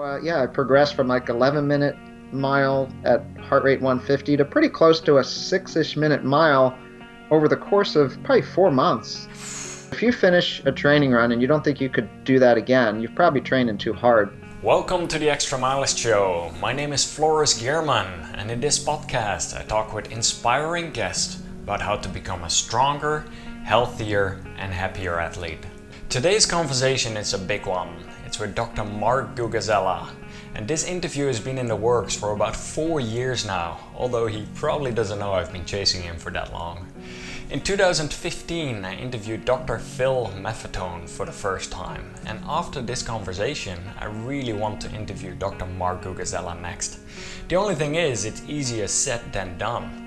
I progressed from like 11-minute mile at heart rate 150 to pretty close to a 6-ish minute mile over the course of probably 4 months. If you finish a training run and you don't think you could do that again, you've probably training too hard. Welcome to the Extramilest show. My name is Floris Gierman, and in this podcast I talk with inspiring guests about how to become a stronger, healthier and happier athlete. Today's conversation is a big one. It's with Dr. Mark Cucuzzella, and this interview has been in the works for about 4 years now, although he probably doesn't know I've been chasing him for that long. In 2015, I interviewed Dr. Phil Maffetone for the first time, and after this conversation, I really want to interview Dr. Mark Cucuzzella next. The only thing is, it's easier said than done.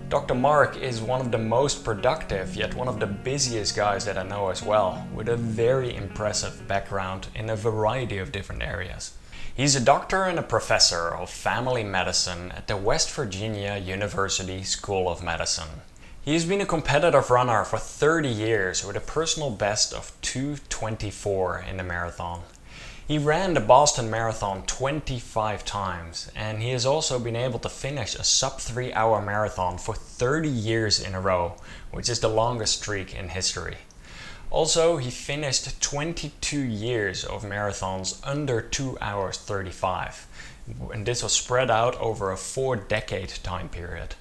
Dr. Mark is one of the most productive, yet one of the busiest guys that I know as well, with a very impressive background in a variety of different areas. He's a doctor and a professor of family medicine at the West Virginia University School of Medicine. He's been a competitive runner for 30 years with a personal best of 2:24 in the marathon. He ran the Boston Marathon 25 times, and he has also been able to finish a sub 3 hour marathon for 30 years in a row, which is the longest streak in history. Also, he finished 22 years of marathons under 2 hours 35, and this was spread out over a 4-decade time period.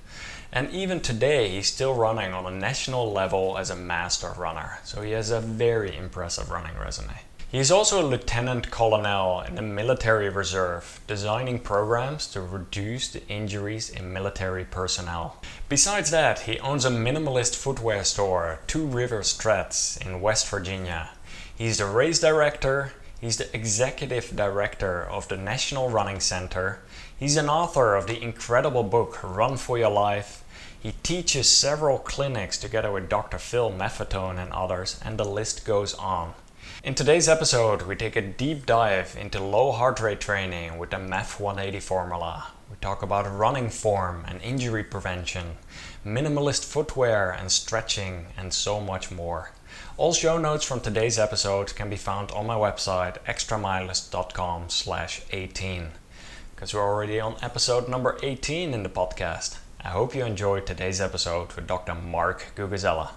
And even today, he's still running on a national level as a master runner, so he has a very impressive running resume. He's also a lieutenant colonel in the military reserve, designing programs to reduce the injuries in military personnel. Besides that, he owns a minimalist footwear store, Two Rivers Treads in West Virginia. He's the race director, he's the executive director of the National Running Center, he's an author of the incredible book Run for Your Life, he teaches several clinics together with Dr. Phil Maffetone and others, and the list goes on. In today's episode, we take a deep dive into low heart rate training with the MAF 180 formula. We talk about running form and injury prevention, minimalist footwear and stretching, and so much more. All show notes from today's episode can be found on my website extramilest.com/18. Because we're already on episode number 18 in the podcast. I hope you enjoyed today's episode with Dr. Mark Cucuzzella.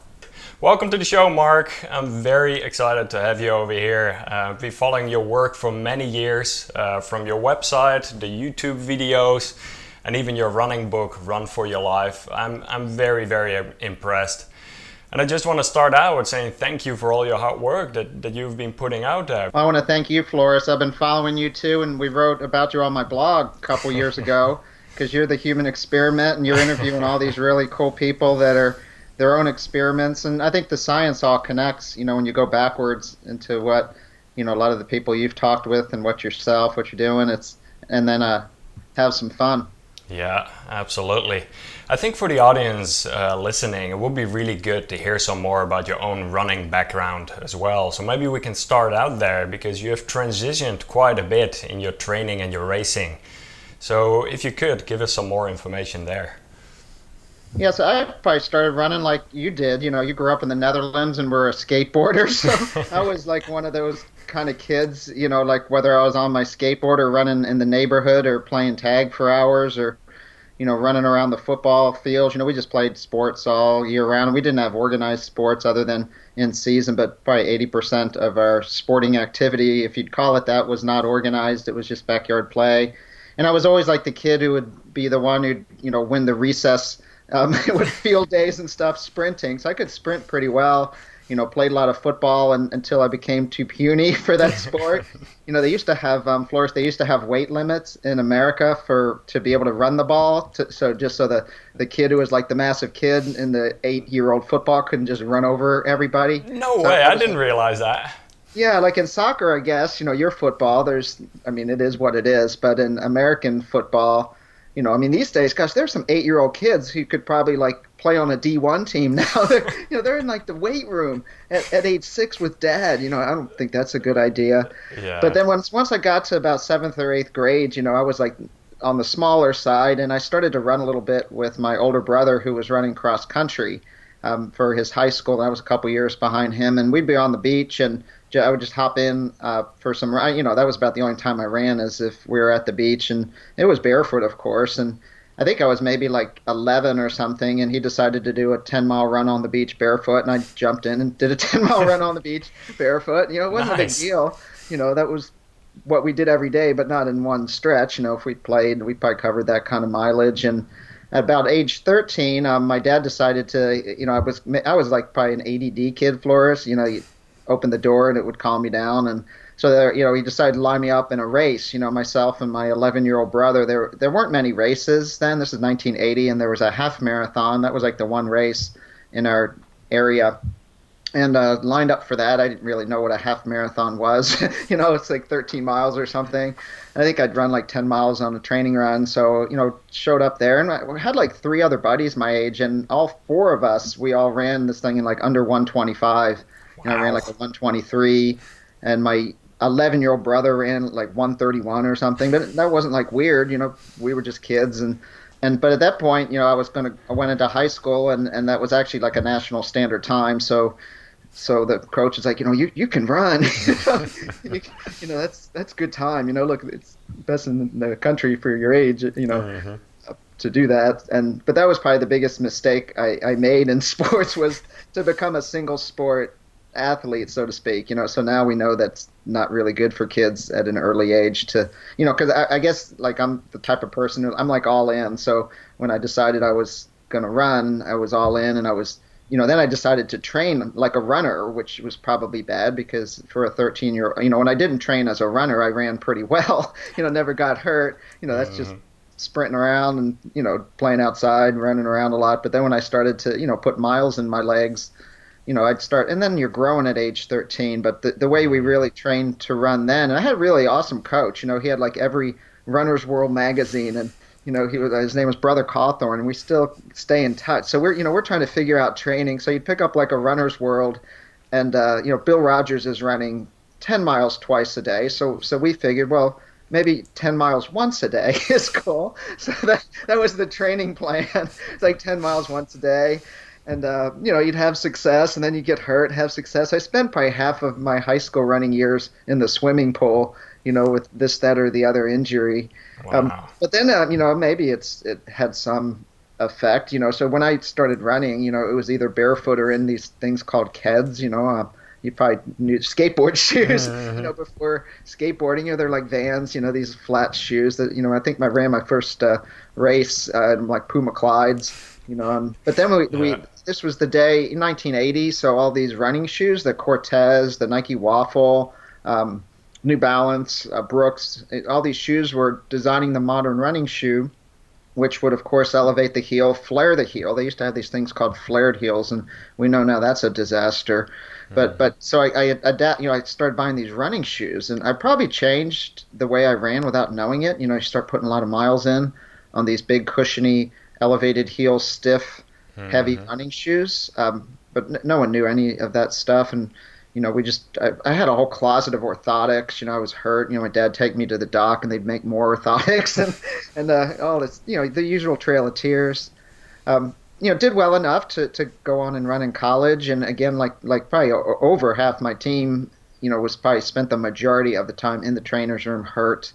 Welcome to the show, Mark. I'm very excited to have you over here. I've been following your work for many years, from your website, the YouTube videos, and even your running book, Run for Your Life. I'm very, very impressed. And I just want to start out with saying thank you for all your hard work that you've been putting out there. I want to thank you, Floris. I've been following you too, and we wrote about you on my blog a couple years ago, because you're the human experiment, and you're interviewing all these really cool people that are their own experiments, and I think the science all connects, when you go backwards into what, a lot of the people you've talked with and what you're doing, and then have some fun. Yeah, absolutely. I think for the audience listening, it would be really good to hear some more about your own running background as well. So maybe we can start out there, because you have transitioned quite a bit in your training and your racing. So if you could, give us some more information there. Yeah, so I probably started running like you did. You grew up in the Netherlands and were a skateboarder, so I was like one of those kind of kids, like whether I was on my skateboard or running in the neighborhood or playing tag for hours or, running around the football fields. We just played sports all year round. We didn't have organized sports other than in season, but probably 80% of our sporting activity, if you'd call it that, was not organized. It was just backyard play. And I was always like the kid who would be the one who'd, win the recess with field days and stuff, sprinting. So I could sprint pretty well, played a lot of football until I became too puny for that sport. They used to have, Floris, they used to have weight limits in America to be able to run the ball. So the kid who was like the massive kid in the 8-year-old football couldn't just run over everybody. No way, I didn't realize that. Yeah, like in soccer, I guess, your football, it is what it is. But in American football, these days, gosh, there's some 8-year-old kids who could probably play on a D1 team now. They're in the weight room at age 6 with dad. I don't think that's a good idea. Yeah. But then once I got to about 7th or 8th grade, I was on the smaller side, and I started to run a little bit with my older brother who was running cross country for his high school. I was a couple years behind him, and we'd be on the beach and I would just hop in for some, that was about the only time I ran, as if we were at the beach, and it was barefoot, of course. And I think I was maybe like 11 or something, and he decided to do a 10-mile run on the beach barefoot, and I jumped in and did a 10-mile run on the beach barefoot. It wasn't a big Nice. deal. That was what we did every day, but not in one stretch. If we played, we probably covered that kind of mileage. And at about age 13, my dad decided to, I was like probably an ADD kid, Floris. You open the door and it would calm me down. And so there, he decided to line me up in a race. Myself and my 11-year-old brother. There weren't many races then. This is 1980, and there was a half marathon. That was like the one race in our area. And lined up for that. I didn't really know what a half marathon was. It's like 13 miles or something. I think I'd run like 10 miles on a training run. So, showed up there. And I had like three other buddies my age. And all four of us, we all ran this thing in like under 125. I ran like a 123. And my 11-year-old brother ran like 131 or something. But that wasn't like weird. We were just kids. But at that point, I went into high school, and that was actually like a national standard time. So the coach is like, you can run. That's good time. Look, it's best in the country for your age. To do that. But that was probably the biggest mistake I made in sports, was to become a single sport athlete, so to speak. So now we know that's not really good for kids at an early age to, because I guess like I'm the type of person who I'm like all in. So when I decided I was going to run, I was all in, and I was. Then I decided to train like a runner, which was probably bad, because for a 13-year-old, when I didn't train as a runner, I ran pretty well, never got hurt. That's just sprinting around and, playing outside, running around a lot. But then when I started to, put miles in my legs, I'd start, and then you're growing at age 13. But the way we really trained to run then, and I had a really awesome coach, he had like every Runner's World magazine, and his name was Brother Cawthorn, and we still stay in touch. So we're trying to figure out training. So you'd pick up like a Runner's World, and Bill Rogers is running 10 miles twice a day. So we figured, well, maybe 10 miles once a day is cool. So that was the training plan. It's like 10 miles once a day. And, you'd have success, and then you'd get hurt, have success. I spent probably half of my high school running years in the swimming pool, with this, that, or the other injury. Wow. But then, maybe it had some effect, So when I started running, it was either barefoot or in these things called Keds, you probably knew skateboard shoes, before skateboarding. They're like Vans, these flat shoes that, I think I ran my first race in like Puma Clydes, But then this was the day in 1980, so all these running shoes, the Cortez, the Nike Waffle, New Balance, Brooks, all these shoes were designing the modern running shoe, which would, of course, elevate the heel, flare the heel. They used to have these things called flared heels, and we know now that's a disaster. But so I started buying these running shoes, and I probably changed the way I ran without knowing it. You start putting a lot of miles in on these big, cushiony, elevated heel, stiff, heavy running shoes. But no one knew any of that stuff, and I had a whole closet of orthotics. I was hurt. My dad'd take me to the doc, and they'd make more orthotics, and all this, the usual Trail of Tears. Did well enough to go on and run in college. And again, like probably over half my team, was probably spent the majority of the time in the trainer's room hurt.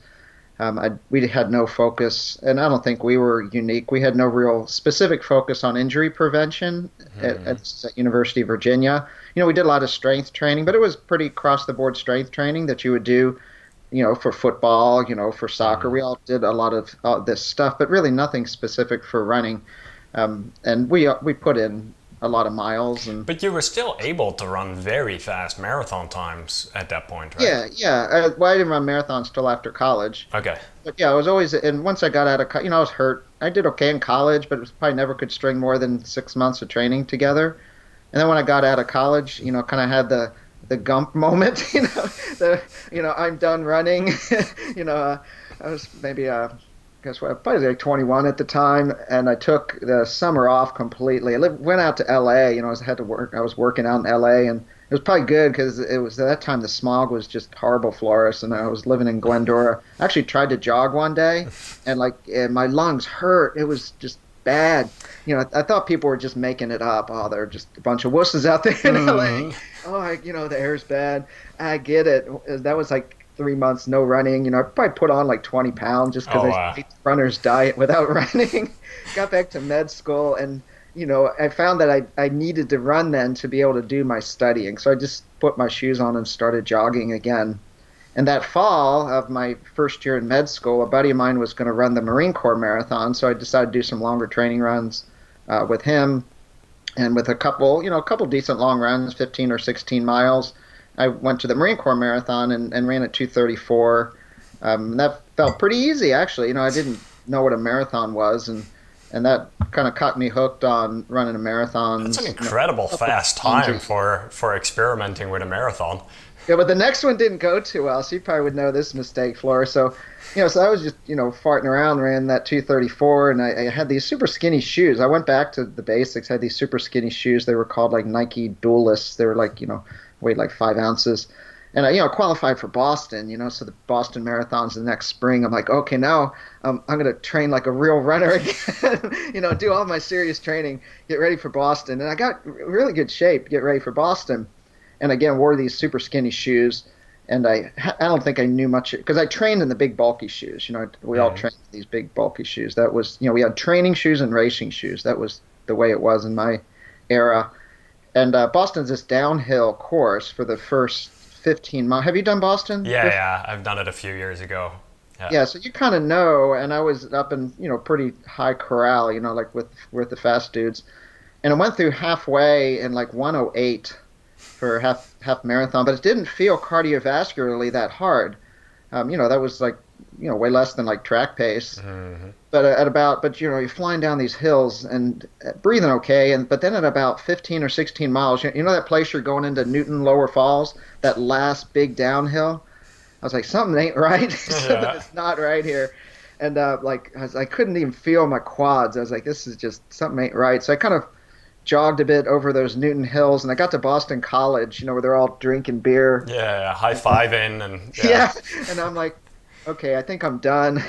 We had no focus, and I don't think we were unique. We had no real specific focus on injury prevention at University of Virginia. We did a lot of strength training, but it was pretty across-the-board strength training that you would do, for football, for soccer. We all did a lot of this stuff, but really nothing specific for running. And we put in a lot of miles. But you were still able to run very fast marathon times at that point, right? Yeah. Well, I didn't run marathons till after college. Okay. But yeah, I was always, and once I got out of, I was hurt. I did okay in college, but it was probably never could string more than 6 months of training together. And then when I got out of college, kind of had the Gump moment, I'm done running. I was maybe guess what? Probably like 21 at the time, and I took the summer off completely. Went out to LA. Had to work. I was working out in LA, and it was probably good because it was at that time the smog was just horrible, Floris, and I was living in Glendora. I actually tried to jog one day, and my lungs hurt. It was just bad. I thought people were just making it up. Oh, they're just a bunch of wusses out there in LA. Oh, the air's bad. I get it. That was like 3 months, no running. I probably put on like 20 pounds just because Oh, I ate the runner's diet without running. Got back to med school and, I found that I needed to run then to be able to do my studying. So I just put my shoes on and started jogging again. And that fall of my first year in med school, a buddy of mine was going to run the Marine Corps marathon. So I decided to do some longer training runs with him and with a couple decent long runs, 15 or 16 miles. I went to the Marine Corps Marathon and ran at 2:34. That felt pretty easy, actually. I didn't know what a marathon was, and that kind of got me hooked on running a marathon. That's an incredible fast time for experimenting with a marathon. Yeah, but the next one didn't go too well, so you probably would know this mistake, Floris. So I was just, farting around, ran that 2:34, and I had these super skinny shoes. I went back to the basics, had these super skinny shoes. They were called like Nike Duelists. They were like, weighed like 5 ounces. And I, qualified for Boston, so the Boston Marathon's the next spring. I'm like, okay, now I'm going to train like a real runner again, do all my serious training, get ready for Boston. And I got really good shape, get ready for Boston. And again, wore these super skinny shoes. And I don't think I knew much because I trained in the big bulky shoes. We all trained in these big bulky shoes. That was, we had training shoes and racing shoes. That was the way it was in my era. And Boston's this downhill course for the first 15 miles. Have you done Boston? Yeah, I've done it a few years ago. Yeah, so you kind of know. And I was up in, pretty high corral, like with the fast dudes. And I went through halfway in like 1:08 for half marathon, but it didn't feel cardiovascularly that hard. That was like, way less than like track pace. Mm-hmm. But you're flying down these hills and breathing okay, but then at about 15 or 16 miles, that place you're going into Newton Lower Falls, that last big downhill. I was like, something ain't right. Something is not right here. And I couldn't even feel my quads. I was like, this is just something ain't right. So I kind of jogged a bit over those Newton hills, and I got to Boston College, where they're all drinking beer. Yeah, high-fiving and yeah. And I'm like, okay, I think I'm done.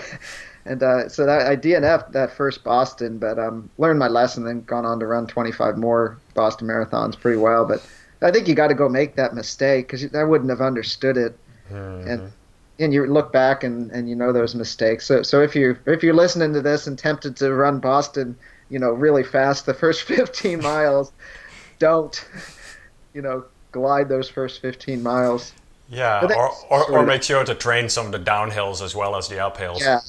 And so I DNF'd that first Boston, but learned my lesson, then gone on to run 25 more Boston marathons pretty well. But I think you got to go make that mistake because I wouldn't have understood it. Mm-hmm. And you look back and those mistakes. So if you're listening to this and tempted to run Boston, really fast the first 15 miles, don't, glide those first 15 miles. Yeah, or make sure to train some of the downhills as well as the uphills. Yeah.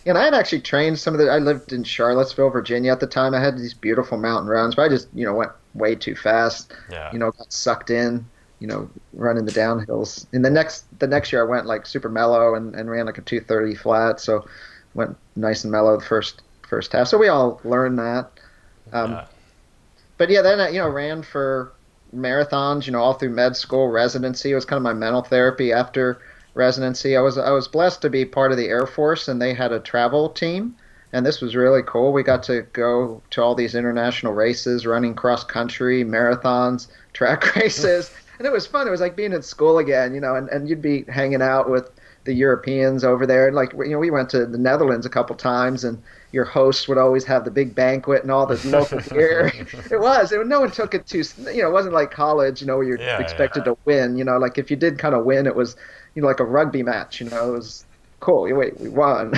And I had actually trained I lived in Charlottesville, Virginia at the time. I had these beautiful mountain runs, but I just, went way too fast. Yeah. Got sucked in, running the downhills. And the next year I went like super mellow and ran like a 2:30 flat. So went nice and mellow the first half. So we all learned that. But yeah, then I, ran for marathons, all through med school, residency. It was kind of my mental therapy after residency. I was blessed to be part of the Air Force, and they had a travel team, and this was really cool. We got to go to all these international races, running cross country, marathons, track races, and it was fun. It was like being in school again, and you'd be hanging out with the Europeans over there. And like, we went to the Netherlands a couple times, and your host would always have the big banquet and all the local beer. No one took it too, it wasn't like college, where you're expected to win, like if you did kind of win, it was, like a rugby match, it was cool. Wait, we won.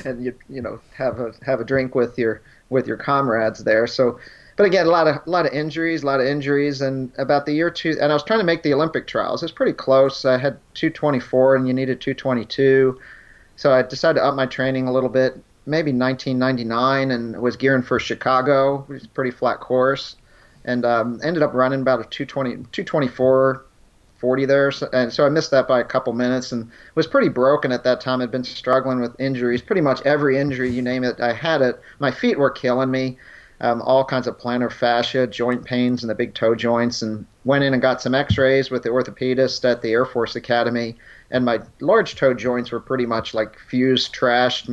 And you have a drink with your comrades there. So, but again, a lot of injuries, and about the year two, and I was trying to make the Olympic trials. It was pretty close. I had 2:24 and you needed 2:22. So I decided to up my training a little bit, maybe 1999, and was gearing for Chicago, which is a pretty flat course, and ended up running about a 2:24.40 there, and so I missed that by a couple minutes and was pretty broken at that time. I'd been struggling with injuries, pretty much every injury, you name it, I had it. My feet were killing me, all kinds of plantar fascia, joint pains in the big toe joints, and went in and got some x-rays with the orthopedist at the Air Force Academy, and my large toe joints were pretty much like fused, trashed.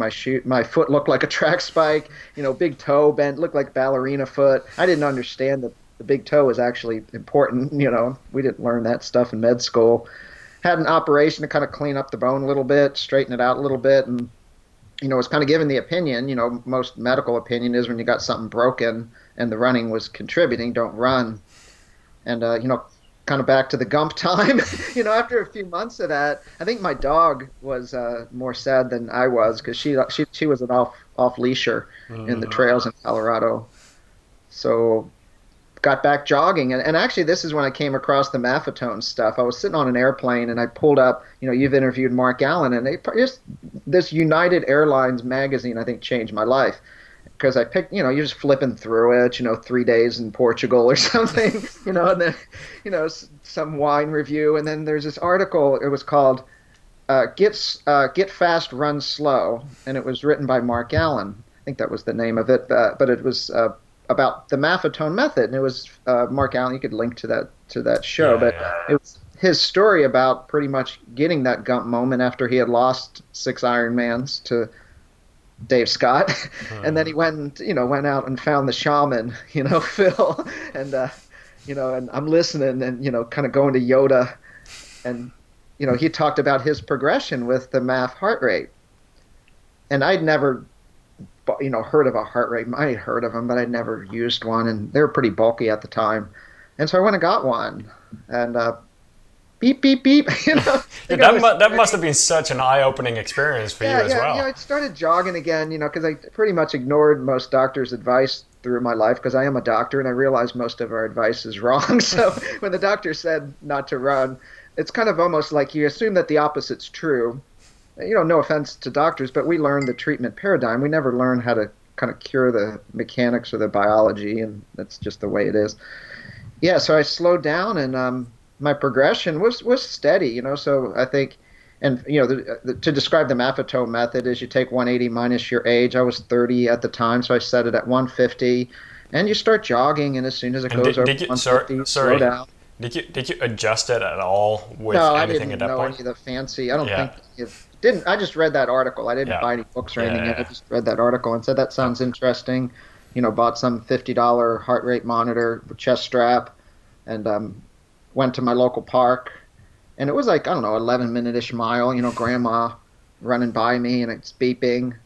My foot looked like a track spike, big toe bent, looked like ballerina foot. I didn't understand that the big toe is actually important. We didn't learn that stuff in med school. Had an operation to kind of clean up the bone a little bit, straighten it out a little bit, and was kind of given the opinion, most medical opinion is when you got something broken and the running was contributing, don't run. And, kind kind of back to the Gump time. After a few months of that, I think my dog was more sad than I was because she was an off leasher in the trails in Colorado. So got back jogging, and actually this is when I came across the Maffetone stuff. I was sitting on an airplane and I pulled up. You've interviewed Mark Allen, and this United Airlines magazine I think changed my life. Because I picked, you're just flipping through it, 3 days in Portugal or something, and then, some wine review. And then there's this article, it was called Get Fast, Run Slow. And it was written by Mark Allen. I think that was the name of it. But it was about the Maffetone method. And it was Mark Allen. You could link to that show. It was his story about pretty much getting that Gump moment after he had lost 6 Ironmans to Dave Scott, and then he went out and found the shaman, Phil, and and I'm listening, and kind of going to Yoda, and he talked about his progression with the MAF heart rate, and I'd never, heard of a heart rate. I had heard of them, but I'd never used one, and they were pretty bulky at the time, and so I went and got one, and beep, beep, beep. That must have been such an eye-opening experience for you as well. Yeah, I started jogging again, because I pretty much ignored most doctors' advice through my life because I am a doctor and I realize most of our advice is wrong. So when the doctor said not to run, it's kind of almost like you assume that the opposite's true. No offense to doctors, but we learn the treatment paradigm. We never learn how to kind of cure the mechanics or the biology, and that's just the way it is. Yeah, so I slowed down and my progression was steady, so I think, and, to describe the Maffetone method is you take 180 minus your age. I was 30 at the time, so I set it at 150, and you start jogging, and as soon as it goes over 150, you slow down. Did you adjust it at all with anything at that point? No, I didn't know any of the fancy. I don't think it didn't. I just read that article. I didn't buy any books or anything. I just read that article and said, that sounds interesting. Bought some $50 heart rate monitor, chest strap, and went to my local park, and it was like, I don't know, 11-minute-ish mile, grandma running by me and it's beeping.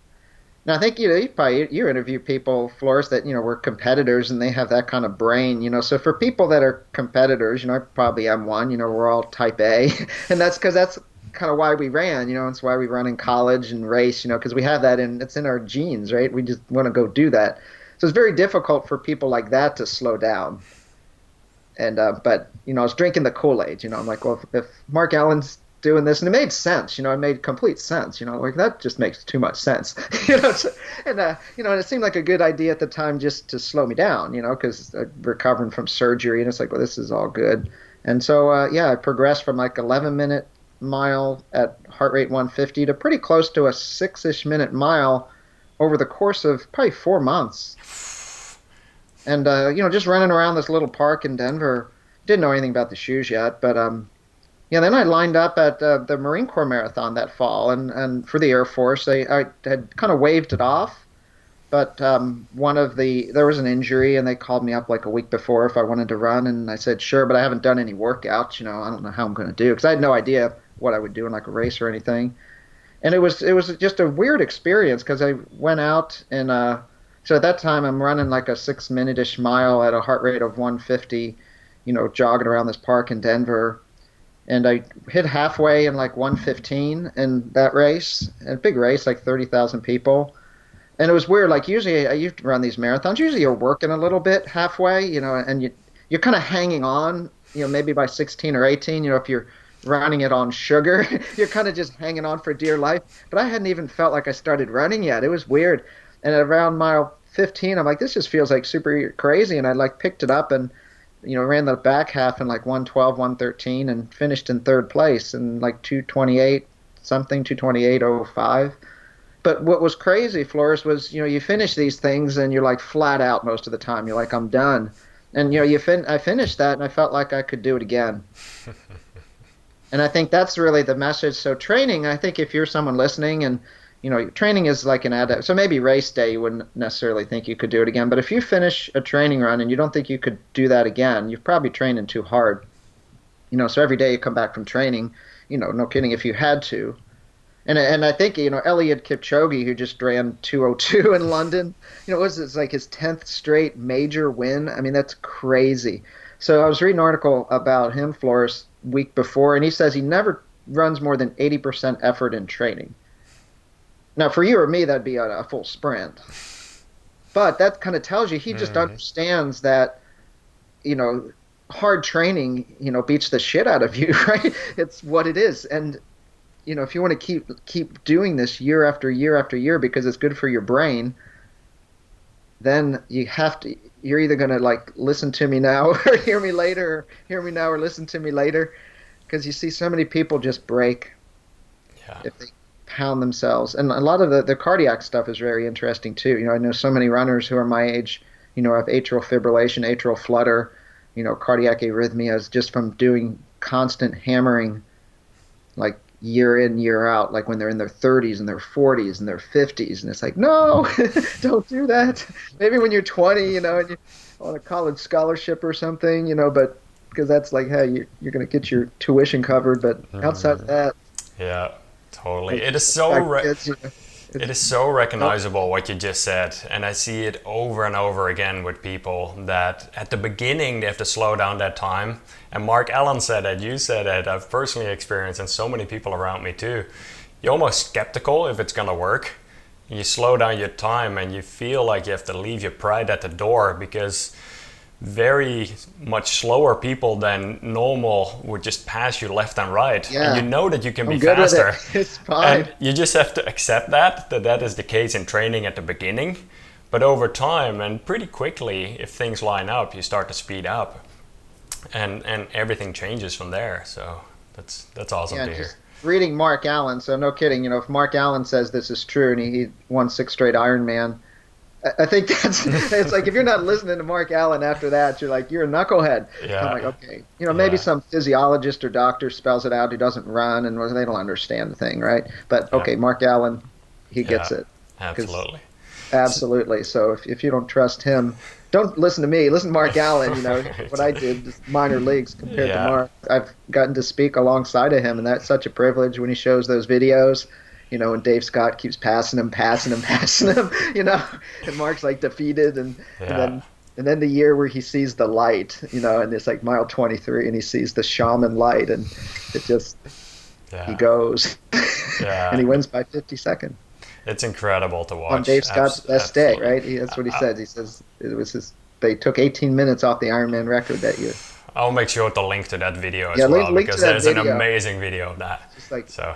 Now I think, you interview people, Floris, that, were competitors and they have that kind of brain, so for people that are competitors, I probably am one, we're all type A, and that's because that's kind of why we ran, it's why we run in college and race, because we have that it's in our genes, right? We just want to go do that. So it's very difficult for people like that to slow down. And but I was drinking the Kool-Aid. I'm like, well, if Mark Allen's doing this, and it made sense. It made complete sense. Like that just makes too much sense. And it seemed like a good idea at the time just to slow me down. Because I'm recovering from surgery, and it's like, well, this is all good. And so I progressed from like 11-minute mile at heart rate 150 to pretty close to a 6-ish minute mile over the course of probably 4 months. And, just running around this little park in Denver. Didn't know anything about the shoes yet, but, then I lined up at the Marine Corps Marathon that fall, and for the Air Force. I had kind of waved it off, but there was an injury, and they called me up like a week before if I wanted to run, and I said, sure, but I haven't done any workouts, I don't know how I'm going to do, because I had no idea what I would do in like a race or anything. And it was just a weird experience, because I went out and, so at that time, I'm running like a 6-minute-ish mile at a heart rate of 150, jogging around this park in Denver. And I hit halfway in like 115 in that race, a big race, like 30,000 people. And it was weird. Like usually I used to run these marathons. Usually you're working a little bit halfway, and you're kind of hanging on, maybe by 16 or 18, if you're running it on sugar, you're kind of just hanging on for dear life. But I hadn't even felt like I started running yet. It was weird. And at around mile 15, I'm like, this just feels like super crazy. And I like picked it up and, ran the back half in like 112, 113 and finished in third place in like 228 something, 228.05. But what was crazy, Floris, was, you finish these things and you're like flat out most of the time. You're like, I'm done. And, I finished that and I felt like I could do it again. And I think that's really the message. So training, I think if you're someone listening and, training is like an adapt. So maybe race day, you wouldn't necessarily think you could do it again. But if you finish a training run and you don't think you could do that again, you've probably training too hard. So every day you come back from training, no kidding, if you had to. And I think, Eliud Kipchoge, who just ran 2:02 in London, it's like his 10th straight major win. I mean, that's crazy. So I was reading an article about him, Floris, week before, and he says he never runs more than 80% effort in training. Now, for you or me, that'd be a full sprint. But that kind of tells you he just understands that, you know, hard training, you know, beats the shit out of you, right? It's what it is. And, you know, if you want to keep doing this year after year after year because it's good for your brain, then you're either going to like listen to me now or hear me later, or hear me now or listen to me later. Because you see so many people just break if they pound themselves. And a lot of the cardiac stuff is very interesting too. You know, I know so many runners who are my age, you know, have atrial fibrillation, atrial flutter, you know, cardiac arrhythmias just from doing constant hammering, like year in, year out, like when they're in their 30s and their 40s and their 50s. And it's like, no, don't do that. Maybe when you're 20, you know, and you're on a college scholarship or something, you know, but because that's like, hey, you're going to get your tuition covered. But outside of that. Yeah, totally. It is so it is so recognizable what you just said, and I see it over and over again with people that at the beginning they have to slow down that time. And Mark Allen said it, you said it, I've personally experienced, and so many people around me too. You're almost skeptical if it's gonna work. You slow down your time and you feel like you have to leave your pride at the door because very much slower people than normal would just pass you left and right. Yeah. And you know that you can be faster. It's fine. And you just have to accept that is the case in training at the beginning. But over time and pretty quickly, if things line up, you start to speed up. And everything changes from there. So that's awesome to hear. Reading Mark Allen, so no kidding, you know, if Mark Allen says this is true and he won 6 straight Ironman, I think it's like if you're not listening to Mark Allen after that, you're like, you're a knucklehead. Yeah. I'm like, okay. You know, maybe some physiologist or doctor spells it out who doesn't run and they don't understand the thing, right? But okay, Mark Allen, he gets it. Absolutely. Absolutely. So if you don't trust him, don't listen to me. Listen to Mark Allen. You know, what I did, just minor leagues compared to Mark. I've gotten to speak alongside of him, and that's such a privilege when he shows those videos. You know, and Dave Scott keeps passing him, you know, and Mark's like defeated, and then the year where he sees the light, you know, and it's like mile 23, and he sees the shaman light, and it just he goes, and he wins by 50 seconds. It's incredible to watch. On Dave Scott's best day, right? That's what he said. He says it was they took 18 minutes off the Ironman record that year. I'll make sure to link to that video as well, because there's an amazing video of that. Just like, so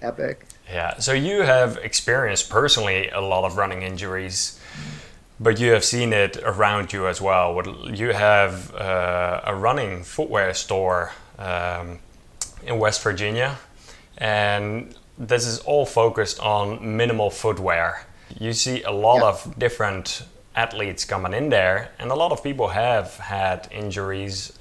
epic. Yeah, so you have experienced personally a lot of running injuries, but you have seen it around you as well. You have a running footwear store in West Virginia, and this is all focused on minimal footwear. You see a lot of different athletes coming in there, and a lot of people have had injuries.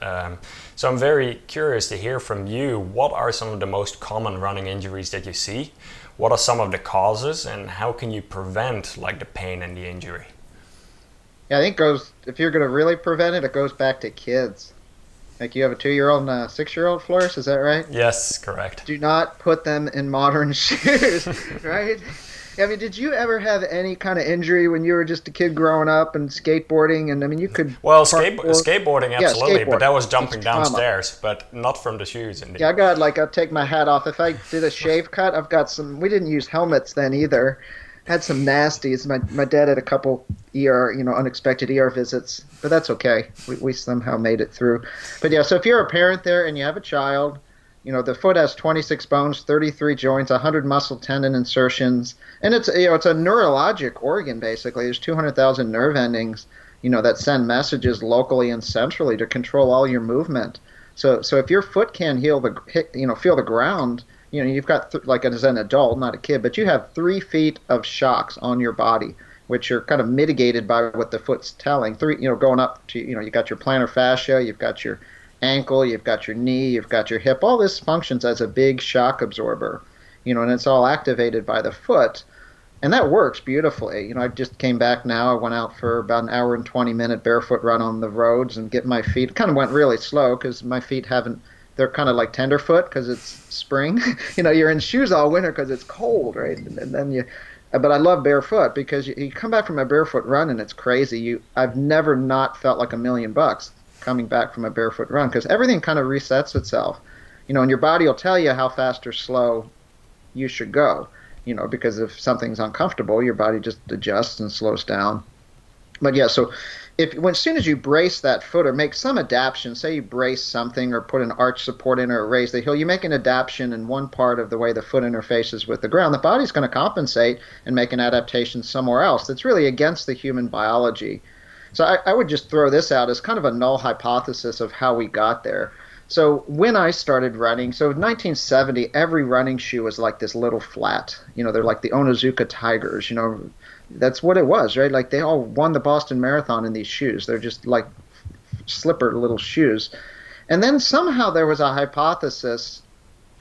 So I'm very curious to hear from you. What are some of the most common running injuries that you see? What are some of the causes, and how can you prevent like the pain and the injury? Yeah, I think if you're going to really prevent it, it goes back to kids. Like you have a 2-year-old and a 6-year-old, Floris, is that right? Yes, correct. Do not put them in modern shoes, right? I mean, did you ever have any kind of injury when you were just a kid growing up and skateboarding? And I mean, you could... Well, skateboarding, absolutely, but that was jumping It's downstairs, but not from the shoes. Indeed. Yeah, I'll take my hat off. If I did a shave cut, I've got some... We didn't use helmets then either. Had some nasties. My dad had a couple unexpected ER visits, but that's okay. We somehow made it through. But yeah, so if you're a parent there and you have a child, you know, the foot has 26 bones, 33 joints, 100 muscle tendon insertions, and it's a neurologic organ basically. There's 200,000 nerve endings, you know, that send messages locally and centrally to control all your movement. So if your foot can't feel the ground, you know, you've got like as an adult, not a kid, but you have 3 feet of shocks on your body, which are kind of mitigated by what the foot's telling. Going up to, you know, you got your plantar fascia, you've got your ankle, you've got your knee, you've got your hip. All this functions as a big shock absorber, you know, and it's all activated by the foot. And that works beautifully. You know, I just came back now. I went out for about an hour and 20-minute barefoot run on the roads and get my feet. It kind of went really slow because my feet they're kind of like tenderfoot because it's spring. You know, you're in shoes all winter because it's cold, right? And then but I love barefoot because you come back from a barefoot run and it's crazy. I've never not felt like $1,000,000. coming back from a barefoot run, because everything kind of resets itself, and your body will tell you how fast or slow you should go, because if something's uncomfortable, your body just adjusts and slows down. But yeah, so as soon as you brace that foot or make some adaptation, say you brace something or put an arch support in or raise the heel, you make an adaptation in one part of the way the foot interfaces with the ground, the body's going to compensate and make an adaptation somewhere else that's really against the human biology. So I would just throw this out as kind of a null hypothesis of how we got there. So when I started running, so in 1970, every running shoe was like this little flat. They're like the Onizuka Tigers, That's what it was, right? Like they all won the Boston Marathon in these shoes. They're just like slipper little shoes. And then somehow there was a hypothesis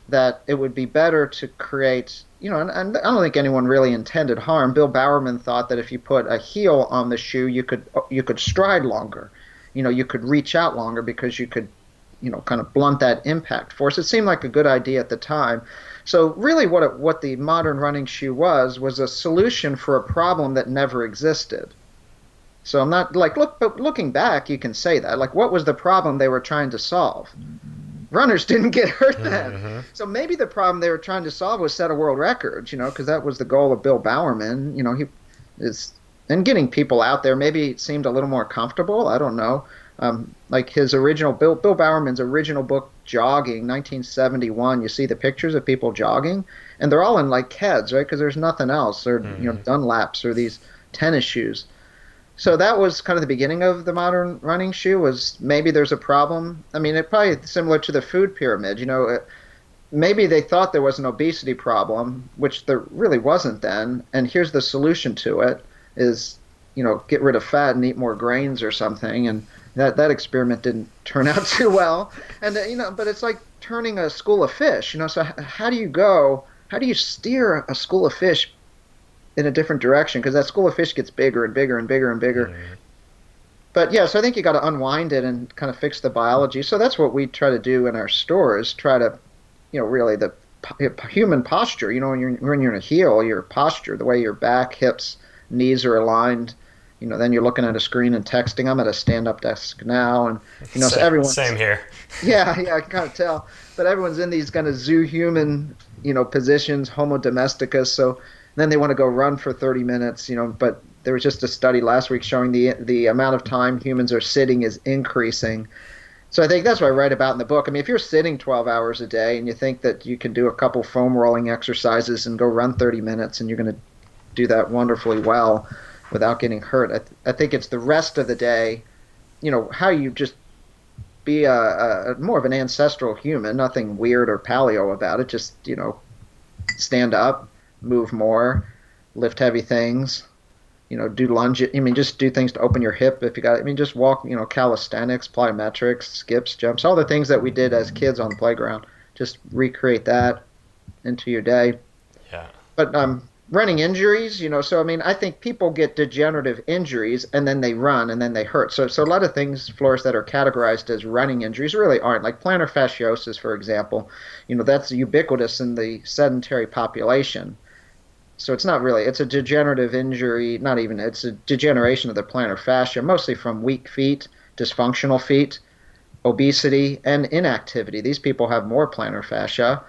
that it would be better to create, and I don't think anyone really intended harm. Bill Bowerman thought that if you put a heel on the shoe, you could stride longer. You could reach out longer because you could, kind of blunt that impact force. It seemed like a good idea at the time. So really what the modern running shoe was a solution for a problem that never existed. So I'm not like, but looking back, you can say that. Like, what was the problem they were trying to solve? Runners didn't get hurt then. Mm-hmm. So maybe the problem they were trying to solve was set a world record, because that was the goal of Bill Bowerman. And getting people out there, maybe it seemed a little more comfortable. I don't know. Like his original, Bill Bowerman's original book, Jogging, 1971, you see the pictures of people jogging, and they're all in like Keds, right? Because there's nothing else, or Dunlaps, or these tennis shoes. So that was kind of the beginning of the modern running shoe. Was maybe there's a problem. I mean, it probably similar to the food pyramid. Maybe they thought there was an obesity problem, which there really wasn't then. And here's the solution to it: is get rid of fat and eat more grains or something. And that experiment didn't turn out too well. And but it's like turning a school of fish. So how do you steer a school of fish in a different direction? Because that school of fish gets bigger and bigger and bigger and bigger. Mm-hmm. But yeah, so I think you got to unwind it and kind of fix the biology. So that's what we try to do in our stores. Try to, really the human posture. When you're in a heel, your posture, the way your back, hips, knees are aligned. Then you're looking at a screen and texting. I'm at a stand-up desk now, and so everyone's same here. Yeah, I can kind of tell. But everyone's in these kind of zoo human, positions, Homo domesticus. So then they want to go run for 30 minutes, But there was just a study last week showing the amount of time humans are sitting is increasing. So I think that's what I write about in the book. I mean, if you're sitting 12 hours a day and you think that you can do a couple foam rolling exercises and go run 30 minutes and you're going to do that wonderfully well without getting hurt, I think it's the rest of the day, how you just be a more of an ancestral human, nothing weird or paleo about it, just, stand up, move more, lift heavy things, do lunge. Just do things to open your hip if you got it. Just walk, calisthenics, plyometrics, skips, jumps, all the things that we did as kids on the playground. Just recreate that into your day. Yeah. But running injuries, so I think people get degenerative injuries and then they run and then they hurt. So a lot of things, Floris, that are categorized as running injuries really aren't. Like plantar fasciosis, for example, that's ubiquitous in the sedentary population. So it's not really, it's a degenerative injury, it's a degeneration of the plantar fascia, mostly from weak feet, dysfunctional feet, obesity, and inactivity. These people have more plantar fascia.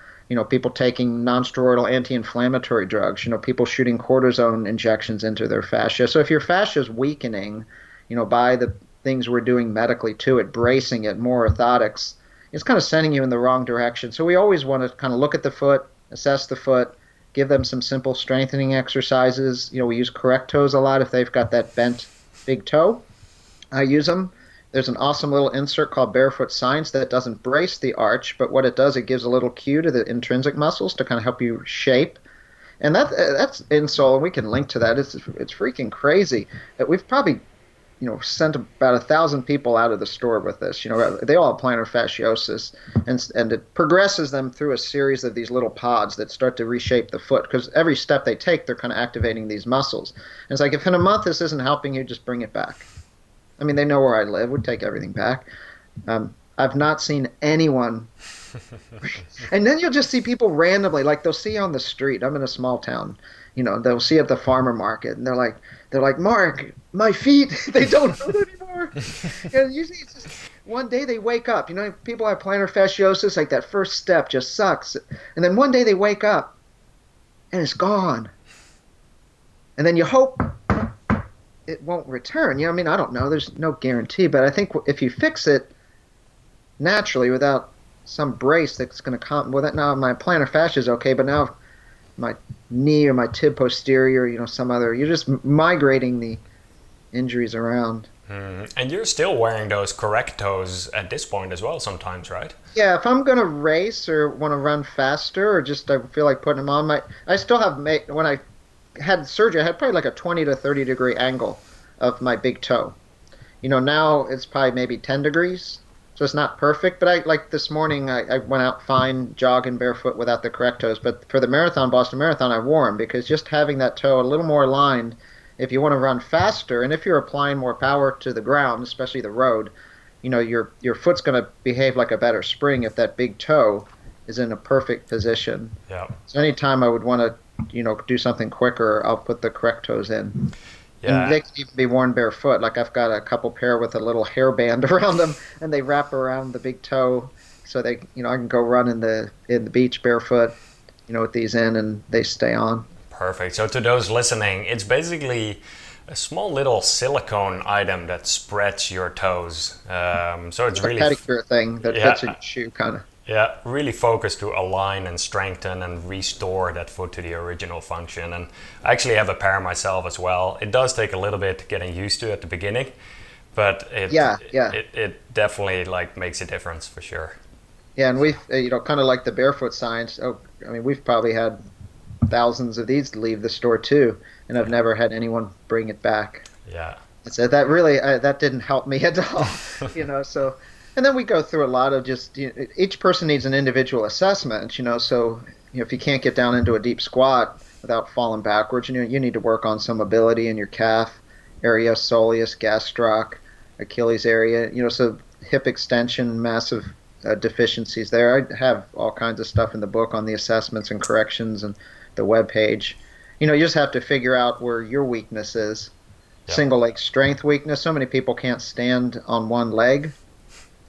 People taking nonsteroidal anti-inflammatory drugs, people shooting cortisone injections into their fascia. So if your fascia is weakening, by the things we're doing medically to it, bracing it, more orthotics, it's kind of sending you in the wrong direction. So we always want to kind of look at the foot, assess the foot, give them some simple strengthening exercises. We use correct toes a lot if they've got that bent big toe. I use them. There's an awesome little insert called Barefoot Science that doesn't brace the arch, but what it does, it gives a little cue to the intrinsic muscles to kind of help you shape. And that's insole, and we can link to that. It's freaking crazy. We've probably, sent about 1,000 people out of the store with this. They all have plantar fasciosis, and it progresses them through a series of these little pods that start to reshape the foot, because every step they take, they're kind of activating these muscles. And it's like, if in a month this isn't helping you, just bring it back. They know where I live. We'd take everything back. I've not seen anyone. And then you'll just see people randomly, like they'll see on the street. I'm in a small town. They'll see at the farmer market, and they're like, Mark, my feet, they don't hurt anymore. And usually it's just one day they wake up. You know, people have plantar fasciosis, like that first step just sucks. And then one day they wake up and it's gone. And then you hope it won't return. You know, I mean, I don't know. There's no guarantee, but I think if you fix it naturally without some brace that's going to come, well, that now my plantar fascia is okay, but now my knee or my tib posterior, you know, some other, you're just migrating the injuries around. And you're still wearing those correct toes at this point as well sometimes, right? Yeah, if I'm going to race or want to run faster or just I feel like putting them on, I still have, when I had surgery, I had probably like a 20 to 30 degree angle of my big toe. You know, now it's probably maybe 10 degrees, so it's not perfect. But I like this morning, I went out fine, jogging barefoot without the correct toes. But for the marathon, Boston Marathon, I wore them because just having that toe a little more aligned, if you want to run faster, and if you're applying more power to the ground, especially the road, you know, your foot's going to behave like a better spring if that big toe is in a perfect position. Yeah. So anytime I would want to, you know, do something quicker, I'll put the correct toes in. Yeah. And they can even be worn barefoot. Like I've got a couple pair with a little hairband around them, and they wrap around the big toe, so they, you know, I can go run in the beach barefoot, you know, with these in, and they stay on. Perfect. So to those listening, it's basically a small little silicone item that spreads your toes. So it's really a pedicure thing that fits in your shoe, kind of. Yeah, really focused to align and strengthen and restore that foot to the original function. And I actually have a pair myself as well. It does take a little bit getting used to at the beginning, but it definitely like makes a difference for sure. Yeah, and we've, you know, kind of like the barefoot science. Oh, I mean, we've probably had thousands of these leave the store too, and I've never had anyone bring it back. Yeah. So that really, that didn't help me at all, you know, so. And then we go through a lot of just, you know, each person needs an individual assessment, you know, so you know, if you can't get down into a deep squat without falling backwards, you know, you need to work on some mobility in your calf area, soleus, gastroc, Achilles area, you know, so hip extension, massive deficiencies there. I have all kinds of stuff in the book on the assessments and corrections and the web page. You know, you just have to figure out where your weakness is. Yep. Single leg strength weakness. So many people can't stand on one leg.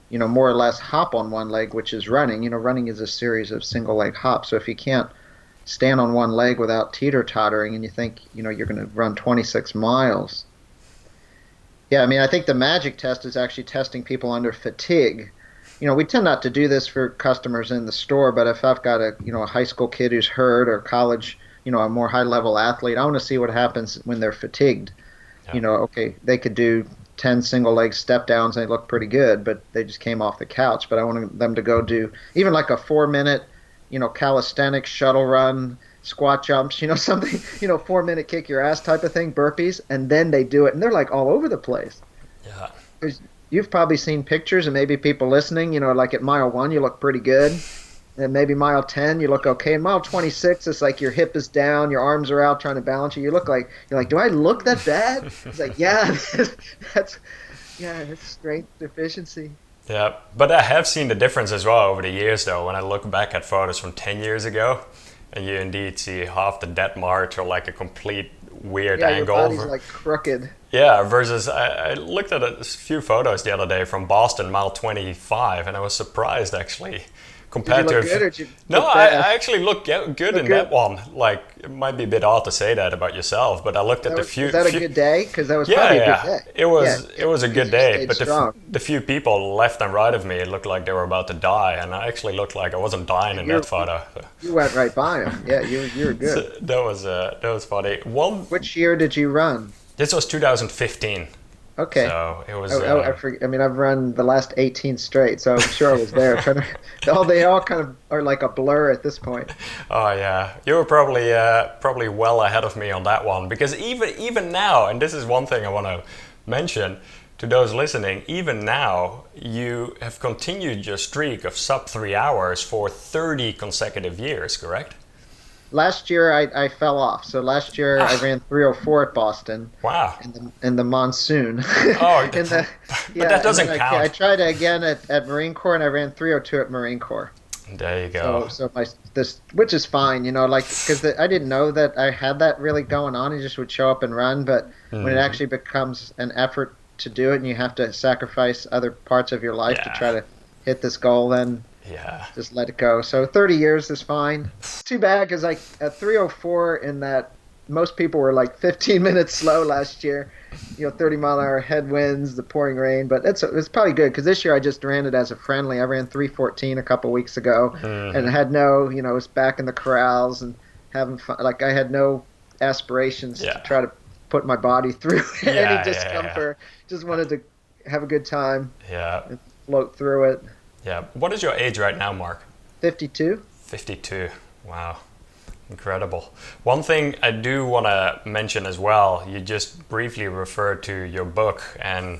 You know, more or less hop on one leg, which is running. You know, running is a series of single leg hops. So if you can't stand on one leg without teeter-tottering and you think, you know, you're going to run 26 miles. Yeah, I mean, I think the magic test is actually testing people under fatigue. You know, we tend not to do this for customers in the store, but if I've got a, you know, a high school kid who's hurt or college, you know, a more high-level athlete, I want to see what happens when they're fatigued. Yeah. You know, okay, they could do 10 single leg step downs and they look pretty good, but they just came off the couch. But I want them to go do even like a 4-minute, you know, calisthenics, shuttle run, squat jumps, you know, something, you know, 4-minute kick your ass type of thing, burpees, and then they do it and they're like all over the place. Yeah. You've probably seen pictures, and maybe people listening, you know, like at mile 1 you look pretty good, and maybe mile 10 you look okay, and mile 26 it's like your hip is down, your arms are out trying to balance you. You're like, do I look that bad? It's like, yeah, that's strength deficiency. Yeah, but I have seen the difference as well over the years, though. When I look back at photos from 10 years ago, and you indeed see half the dead march or like a complete weird angle. Your body's like crooked. Yeah, versus I looked at a few photos the other day from Boston, mile 25, and I was surprised actually. Compared to good, or did you I actually looked good in that one. Like, it might be a bit odd to say that about yourself, but I looked at the few. Was that a good day? Because that was probably a good day. It was a good day, but the few people left and right of me, it looked like they were about to die, and I actually looked like I wasn't dying in that photo. You went right by them. Yeah, you were good. So that was funny. Which year did you run? This was 2015. Okay. So it was. I mean, I've run the last 18 straight, so I'm sure I was there. They all kind of are like a blur at this point. Oh yeah, you were probably well ahead of me on that one, because even now, and this is one thing I want to mention to those listening. Even now, you have continued your streak of sub 3 hours for 30 consecutive years, correct? Last year I fell off. So last year I ran 3:04 at Boston. Wow. In the monsoon. Oh, but that doesn't count. I tried it again at Marine Corps, and I ran 3:02 at Marine Corps. There you go. So which is fine, you know, like, because I didn't know that I had that really going on. I just would show up and run, but when it actually becomes an effort to do it and you have to sacrifice other parts of your life to Yeah. try to hit this goal, then Yeah. just let it go. So 30 years is fine. Too bad because like at 304 in that most people were like 15 minutes slow last year. 30-mile-an-hour headwinds, the pouring rain, but it's probably good because this year I just ran it as a friendly. I ran 314 a couple weeks ago, and Hmm. had no, it was back in the corrals and having fun. Like I had no aspirations to Yeah. try to put my body through any Yeah, yeah, discomfort. Just wanted to have a good time yeah, and float through it. yeah. What is your age right now, Mark? 52. 52. Wow. Incredible. One thing I do want to mention as well, you just briefly referred to your book, and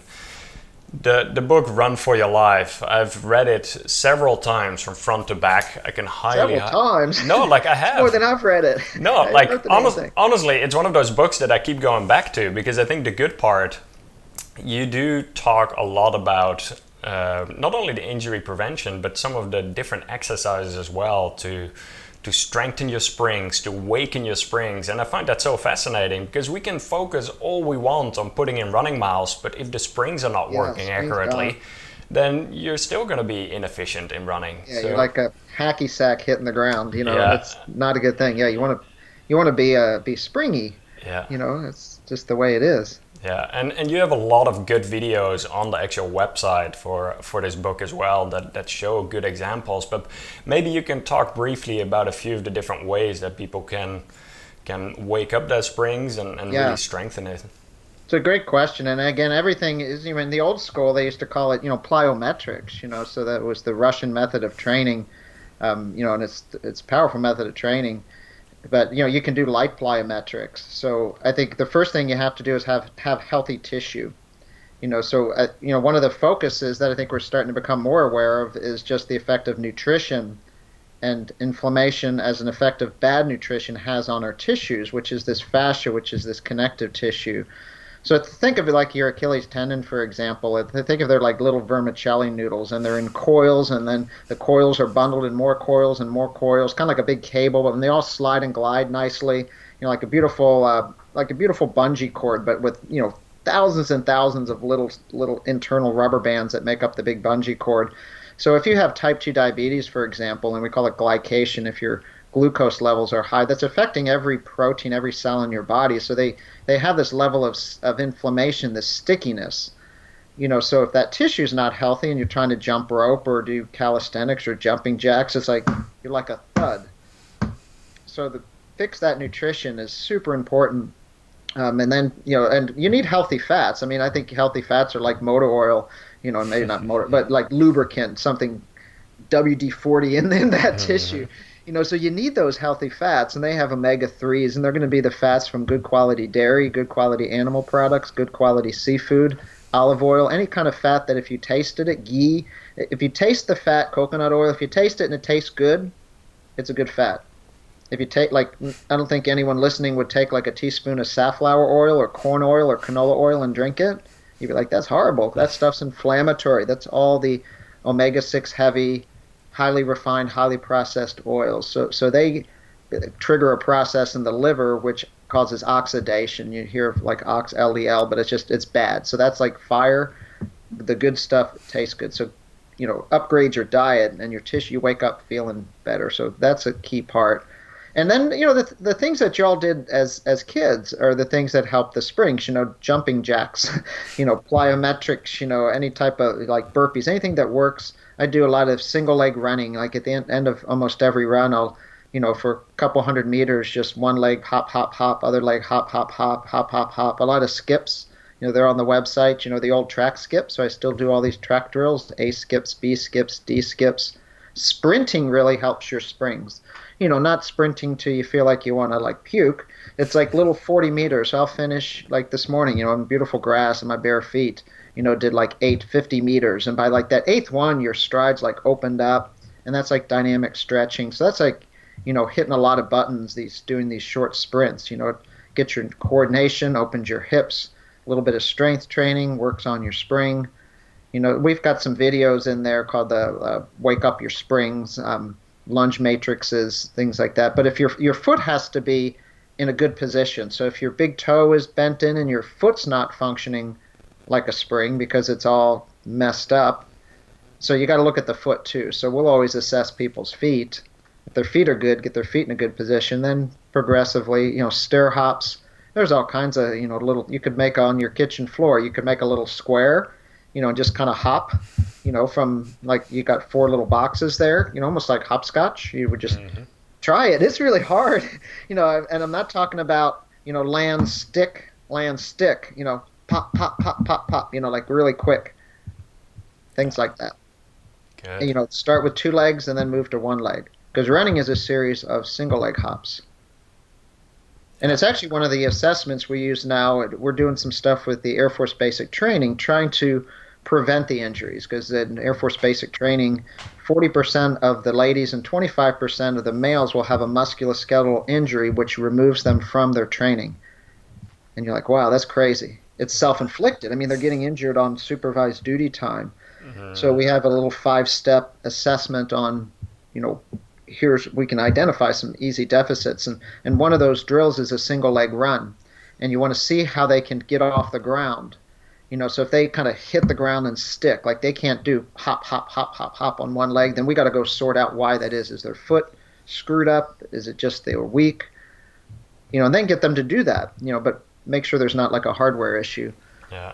the book Run for Your Life. I've read it several times from front to back. I can highly Several times. No, like I It's more have. than I've read it. No, I like wrote the damn thing. honestly, it's one of those books that I keep going back to because I think the good part, you do talk a lot about not only the injury prevention, but some of the different exercises as well to strengthen your springs, to waken your springs. And I find that so fascinating because we can focus all we want on putting in running miles, but if the springs are not Yeah, working springs gone. accurately, then you're still going to be inefficient in running. Yeah, you're So, like a hacky sack hitting the ground. yeah, It's not a good thing. Yeah, you want to be springy. yeah. It's just the way it is. Yeah, and you have a lot of good videos on the actual website for this book as well that show good examples. But maybe you can talk briefly about a few of the different ways that people can wake up their springs and really Yeah, strengthen it. it's a great question. And again, everything is even in the old school. They used to call it plyometrics. So that was the Russian method of training. And it's a powerful method of training. But you can do light plyometrics. So I think the first thing you have to do is have healthy tissue. One of the focuses that I think we're starting to become more aware of is just the effect of nutrition and inflammation as an effect of bad nutrition has on our tissues, which is this fascia, which is this connective tissue. So think of it like your Achilles tendon, for example. Think of they're like little vermicelli noodles, and they're in coils, and then the coils are bundled in more coils and more coils, kind of like a big cable, but they all slide and glide nicely, like a beautiful bungee cord, but with thousands and thousands of little internal rubber bands that make up the big bungee cord. So if you have type 2 diabetes, for example, and we call it glycation, if your glucose levels are high, that's affecting every protein, every cell in your body. So they have this level of inflammation, this stickiness. So if that tissue is not healthy and you're trying to jump rope or do calisthenics or jumping jacks, it's like you're like a thud. So the fix that nutrition is super important. And then, and you need healthy fats. I mean, I think healthy fats are like motor oil, maybe not motor, but like lubricant, something WD-40 in that tissue. So you need those healthy fats, and they have omega-3s, and they're going to be the fats from good quality dairy, good quality animal products, good quality seafood, olive oil, any kind of fat that if you tasted it, ghee, if you taste the fat, coconut oil, if you taste it and it tastes good, it's a good fat. If you take, like, I don't think anyone listening would take like a teaspoon of safflower oil or corn oil or canola oil and drink it. You'd be like, that's horrible. That stuff's inflammatory. That's all the omega-6 heavy, highly refined, highly processed oils. So they trigger a process in the liver which causes oxidation. You hear of like LDL, but it's bad. So that's like fire. The good stuff tastes good. So upgrade your diet and your tissue. You wake up feeling better. So that's a key part. And then, the things that y'all did as kids are the things that help the springs, jumping jacks, plyometrics, any type of like burpees, anything that works. I do a lot of single leg running. Like at the end of almost every run, I'll, for a couple hundred meters, just one leg hop, hop, hop, other leg hop, hop, hop, hop, hop, hop. A lot of skips. They're on the website, the old track skips. So I still do all these track drills, A skips, B skips, D skips. Sprinting really helps your springs. Not sprinting till you feel like you want to like puke. It's like little 40 meters. I'll finish like this morning, on beautiful grass and my bare feet, did like 850 meters. And by like that eighth one, your strides like opened up, and that's like dynamic stretching. So that's like, hitting a lot of buttons, doing these short sprints, get your coordination, opens your hips, a little bit of strength training, works on your spring. We've got some videos in there called the Wake Up Your Springs, lunge matrices, things like that. But if your foot has to be in a good position, so if your big toe is bent in and your foot's not functioning like a spring because it's all messed up. So you got to look at the foot too. So we'll always assess people's feet. If their feet are good, get their feet in a good position, then progressively, stair hops. There's all kinds of, little you could make on your kitchen floor. You could make a little square, and just kind of hop, from like you got four little boxes there, almost like hopscotch. You would just Hmm. try it. It's really hard, and I'm not talking about, land stick, pop, pop, pop, pop, pop, like really quick, things like that. And, Good. start with two legs and then move to one leg because running is a series of single leg hops. And Yeah. it's actually one of the assessments we use now. We're doing some stuff with the Air Force basic training, trying to prevent the injuries because in Air Force basic training, 40% of the ladies and 25% of the males will have a musculoskeletal injury, which removes them from their training. And you're like, wow, that's crazy. It's self-inflicted. I mean, they're getting injured on supervised duty time. So Hmm. we have a little five-step assessment on, you know, here's we can identify some easy deficits, and one of those drills is a single leg run, and you want to see how they can get off the ground. So if they kind of hit the ground and stick, like they can't do hop, hop, hop, hop, hop on one leg, then we got to go sort out why that is. Is their foot screwed up? Is it just they were weak? And then get them to do that. But make sure there's not like a hardware issue. Yeah.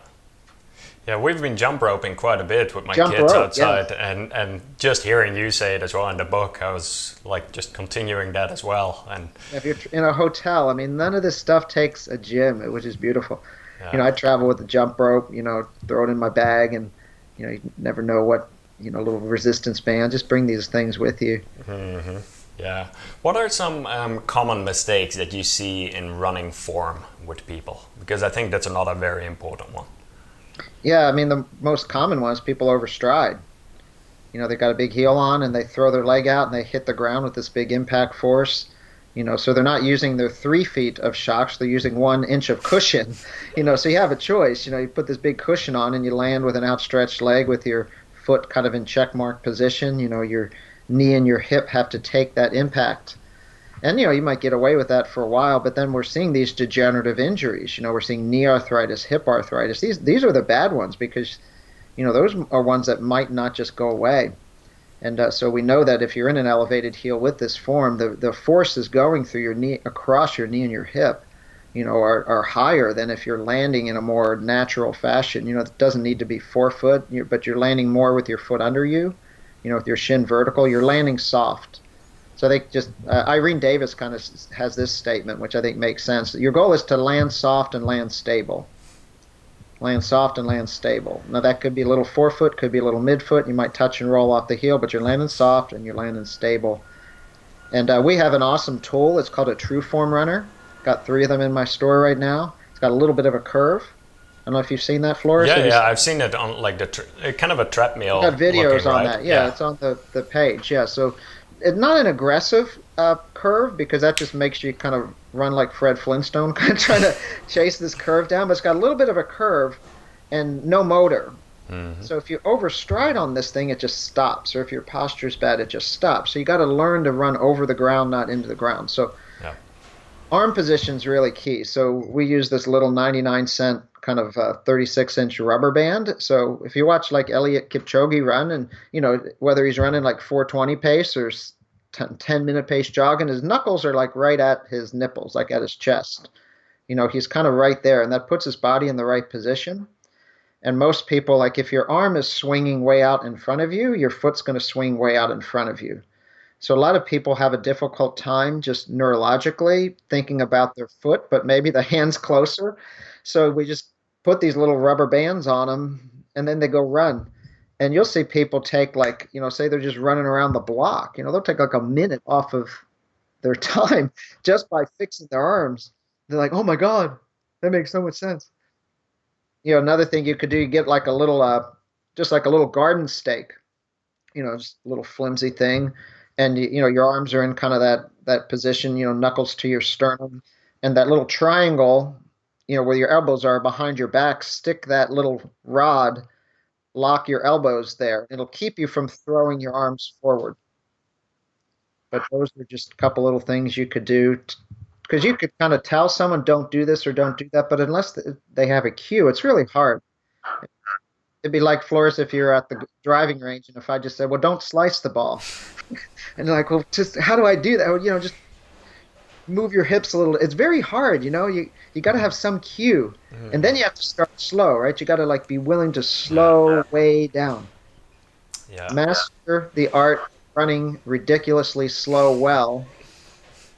Yeah, we've been jump roping quite a bit with my Jump kids rope, yeah. outside, and just hearing you say it as well in the book, I was like just continuing that as well. And If you're in a hotel, I mean, none of this stuff takes a gym, which is beautiful. yeah. I travel with a jump rope, throw it in my bag, and you never know what, little resistance band. Just bring these things with you. Hmm. Yeah. What are some common mistakes that you see in running form with people? Because I think that's another very important one. Yeah, I mean, the most common ones people overstride. They got a big heel on and they throw their leg out and they hit the ground with this big impact force. So they're not using their 3 feet of shocks, they're using 1 inch of cushion. So you have a choice. You put this big cushion on and you land with an outstretched leg with your foot kind of in check mark position. Your knee and your hip have to take that impact. And you might get away with that for a while, but then we're seeing these degenerative injuries. We're seeing knee arthritis, hip arthritis. These are the bad ones because those are ones that might not just go away. And so we know that if you're in an elevated heel with this form, the forces going through your knee, across your knee and your hip, are higher than if you're landing in a more natural fashion. It doesn't need to be forefoot, but you're landing more with your foot under you, with your shin vertical. You're landing soft. So I think just Irene Davis kind of has this statement, which I think makes sense. Your goal is to land soft and land stable. Land soft and land stable. Now that could be a little forefoot, could be a little midfoot. You might touch and roll off the heel, but you're landing soft and you're landing stable. And we have an awesome tool. It's called a True Form Runner. Got 3 of them in my store right now. It's got a little bit of a curve. I don't know if you've seen that, Floris. Yeah, Have you yeah, seen I've seen it on like kind of a got treadmill looking, videos on right? that? Yeah, Yeah. it's on the page. Yeah, so it's not an aggressive curve because that just makes you kind of run like Fred Flintstone, kind of trying to chase this curve down. But it's got a little bit of a curve and no motor. Hmm. So if you overstride on this thing, it just stops. Or if your posture's bad, it just stops. So you got to learn to run over the ground, not into the ground. So Yeah. arm position is really key. So we use this little 99-cent kind of 36-inch rubber band. So if you watch like Elliot Kipchoge run, and whether he's running like 420 pace or 10-minute pace jogging, his knuckles are like right at his nipples, like at his chest. He's kind of right there, and that puts his body in the right position. And most people, like if your arm is swinging way out in front of you, your foot's going to swing way out in front of you. So a lot of people have a difficult time just neurologically thinking about their foot, but maybe the hand's closer. So we just put these little rubber bands on them and then they go run. And you'll see people take like, say they're just running around the block, they'll take like a minute off of their time just by fixing their arms. They're like, oh my God, that makes so much sense. Another thing you could do, you get like a little, just like a little garden stake, just a little flimsy thing, and your arms are in kind of that position, knuckles to your sternum, and that little triangle, where your elbows are behind your back. Stick that little rod, lock your elbows there. It'll keep you from throwing your arms forward. But those are just a couple little things you could do. Because you could kind of tell someone don't do this or don't do that, but unless they have a cue, it's really hard. It'd be like Floris if you're at the driving range, and if I just said, "Well, don't slice the ball," and you're like, "Well, just how do I do that?" Well, just move your hips a little. It's very hard, You got to have some cue, and then you have to start slow, right? You got to like be willing to Yeah. slow way down. Yeah. Master the art of running ridiculously slow well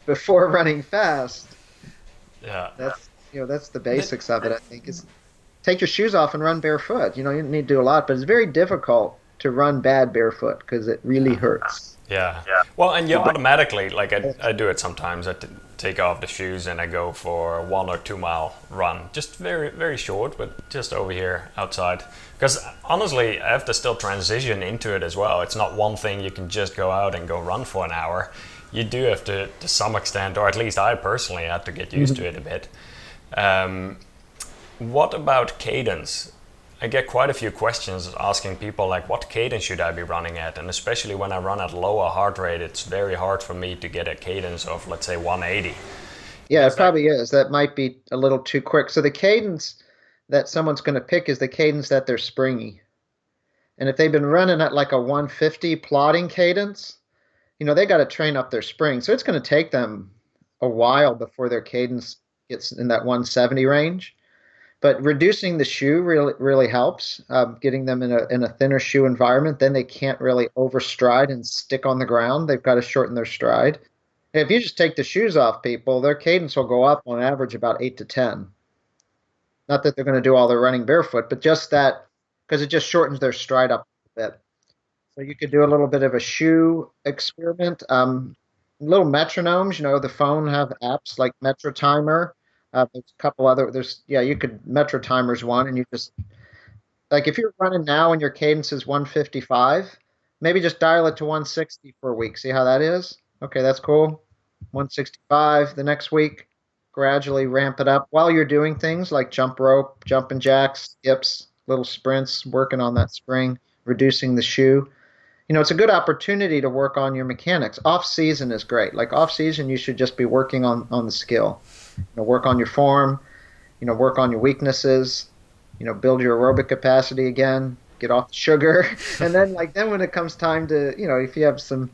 before running fast. Yeah. That's the But basics of it, I think, is take your shoes off and run barefoot. You don't need to do a lot, but it's very difficult to run bad barefoot because it really hurts. yeah. Well, and you automatically, like I do it sometimes. Take off the shoes and I go for a 1 or 2 mile run. Just very, very short, but just over here outside. Because honestly, I have to still transition into it as well. It's not one thing you can just go out and go run for an hour. You do have to some extent, or at least I personally had to get used to it a bit. What about cadence? I get quite a few questions asking people like, what cadence should I be running at? And especially when I run at lower heart rate, it's very hard for me to get a cadence of, let's say, 180. Yeah, Does it that? probably is. That might be a little too quick. So the cadence that someone's going to pick is the cadence that they're springy. And if they've been running at like a 150 plodding cadence, they got to train up their spring. So it's going to take them a while before their cadence gets in that 170 range. But reducing the shoe really helps. Getting them in a thinner shoe environment, then they can't really overstride and stick on the ground. They've got to shorten their stride. And if you just take the shoes off people, their cadence will go up on average about 8 to 10. Not that they're going to do all their running barefoot, but just that because it just shortens their stride up a bit. So you could do a little bit of a shoe experiment. Little metronomes, the phone have apps like Metro Timer. There's a couple other. You could Metro Timer's one, and you just like if you're running now and your cadence is 155, maybe just dial it to 160 for a week. See how that is? Okay, that's cool. 165 the next week. Gradually ramp it up while you're doing things like jump rope, jumping jacks, skips, little sprints, working on that spring, reducing the shoe. It's a good opportunity to work on your mechanics. Off season is great. Like off season, you should just be working on the skill. Work on your form. Work on your weaknesses. Build your aerobic capacity again. Get off the sugar, and then when it comes time to if you have some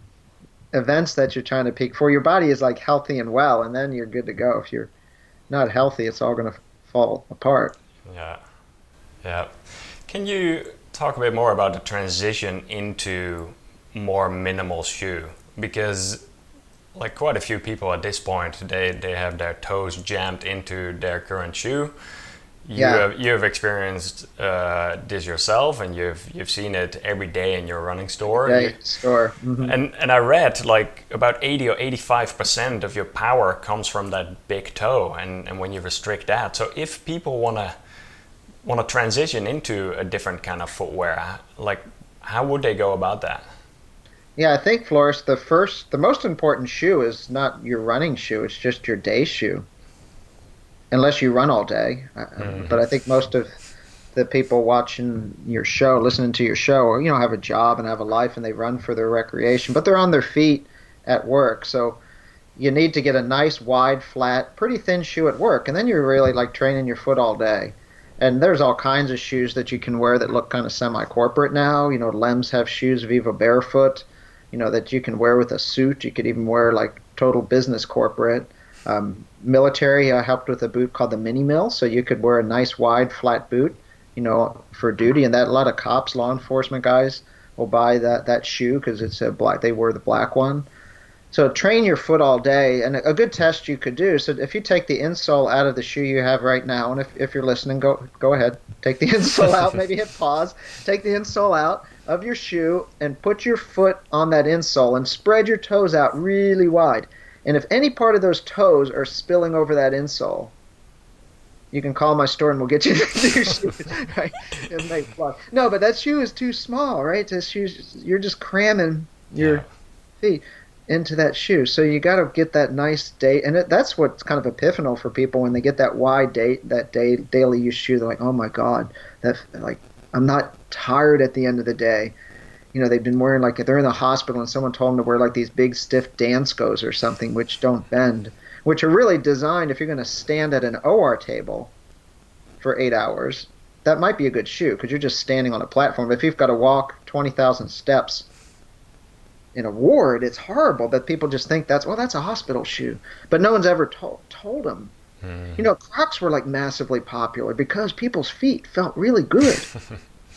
events that you're trying to peak for, your body is like healthy and well, and then you're good to go. If you're not healthy, it's all going to fall apart. Yeah. Yeah. Can you talk a bit more about the transition into more minimal shoe? Because like quite a few people at this point, they have their toes jammed into their current shoe. Yeah. You've experienced this yourself, and you've seen it every day in your running store. Store. Mm-hmm. And I read like about 80 or 85% of your power comes from that big toe, and when you restrict that, so if people wanna transition into a different kind of footwear, like how would they go about that? Yeah, I think Floris, the most important shoe is not your running shoe; it's just your day shoe. Unless you run all day. But I think most of the people watching your show, listening to your show, or have a job and have a life and they run for their recreation, but they're on their feet at work. So you need to get a nice, wide, flat, pretty thin shoe at work, and then you're really like training your foot all day. And there's all kinds of shoes that you can wear that look kind of semi-corporate now. Lems have shoes, Viva Barefoot, that you can wear with a suit. You could even wear like total business corporate. Military, I helped with a boot called the Mini Mill, so you could wear a nice wide flat boot, for duty. And that a lot of cops, law enforcement guys will buy that shoe because it's a black. They wear the black one. So train your foot all day, and a good test you could do. So if you take the insole out of the shoe you have right now, and if you're listening, go ahead, take the insole out. Maybe hit pause. Take the insole out of your shoe and put your foot on that insole and spread your toes out really wide. And if any part of those toes are spilling over that insole, you can call my store and we'll get you the new shoe. Right? No, but that shoe is too small, right? You're just cramming your feet into that shoe. So you got to get that nice day. And that's what's kind of epiphanal for people when they get that wide daily use shoe. They're like, oh my God, I'm not tired at the end of the day. They've been wearing like they're in the hospital and someone told them to wear like these big stiff Danskos or something which don't bend, which are really designed if you're going to stand at an OR table for 8 hours. that might be a good shoe because you're just standing on a platform. But if you've got to walk 20,000 steps in a ward, it's horrible that people just think that's a hospital shoe. But no one's ever told them. You know, Crocs were like massively popular because people's feet felt really good.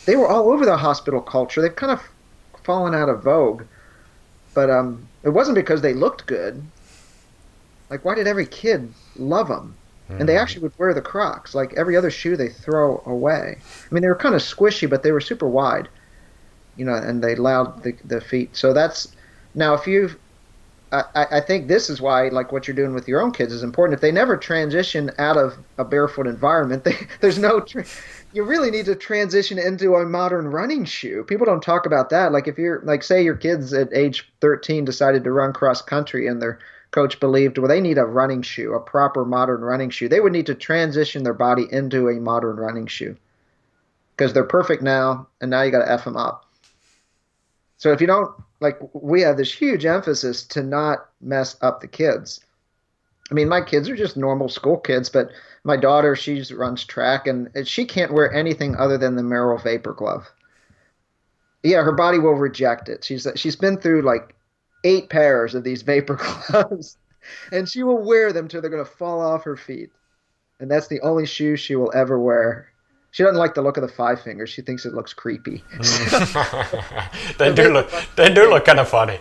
They were all over the hospital culture. They've kind of fallen out of vogue. But it wasn't because they looked good. Like, why did every kid love them? And they actually would wear the Crocs. Like every other shoe they throw away. I mean, they were kind of squishy, but they were super wide. You know, and they allowed the feet. So that's, now if you've, I think this is why, like what you're doing with your own kids is important. If they never transition out of a barefoot environment, there's no, you really need to transition into a modern running shoe. People don't talk about that. Like if you're, like say your kids at age 13 decided to run cross country and their coach believed, well, they need a running shoe, a proper modern running shoe. They would need to transition their body into a modern running shoe because they're perfect now, and now you got to F them up. So if you don't, like, we have this huge emphasis to not mess up the kids. I mean, my kids are just normal school kids, but my daughter, she runs track, and she can't wear anything other than the Merrell Vapor Glove. Yeah, her body will reject it. She's been through like 8 pairs of these Vapor Gloves, and she will wear them till they're going to fall off her feet. And that's the only shoe she will ever wear. She doesn't like the look of the 5 fingers. She thinks it looks creepy. They do look kind of funny.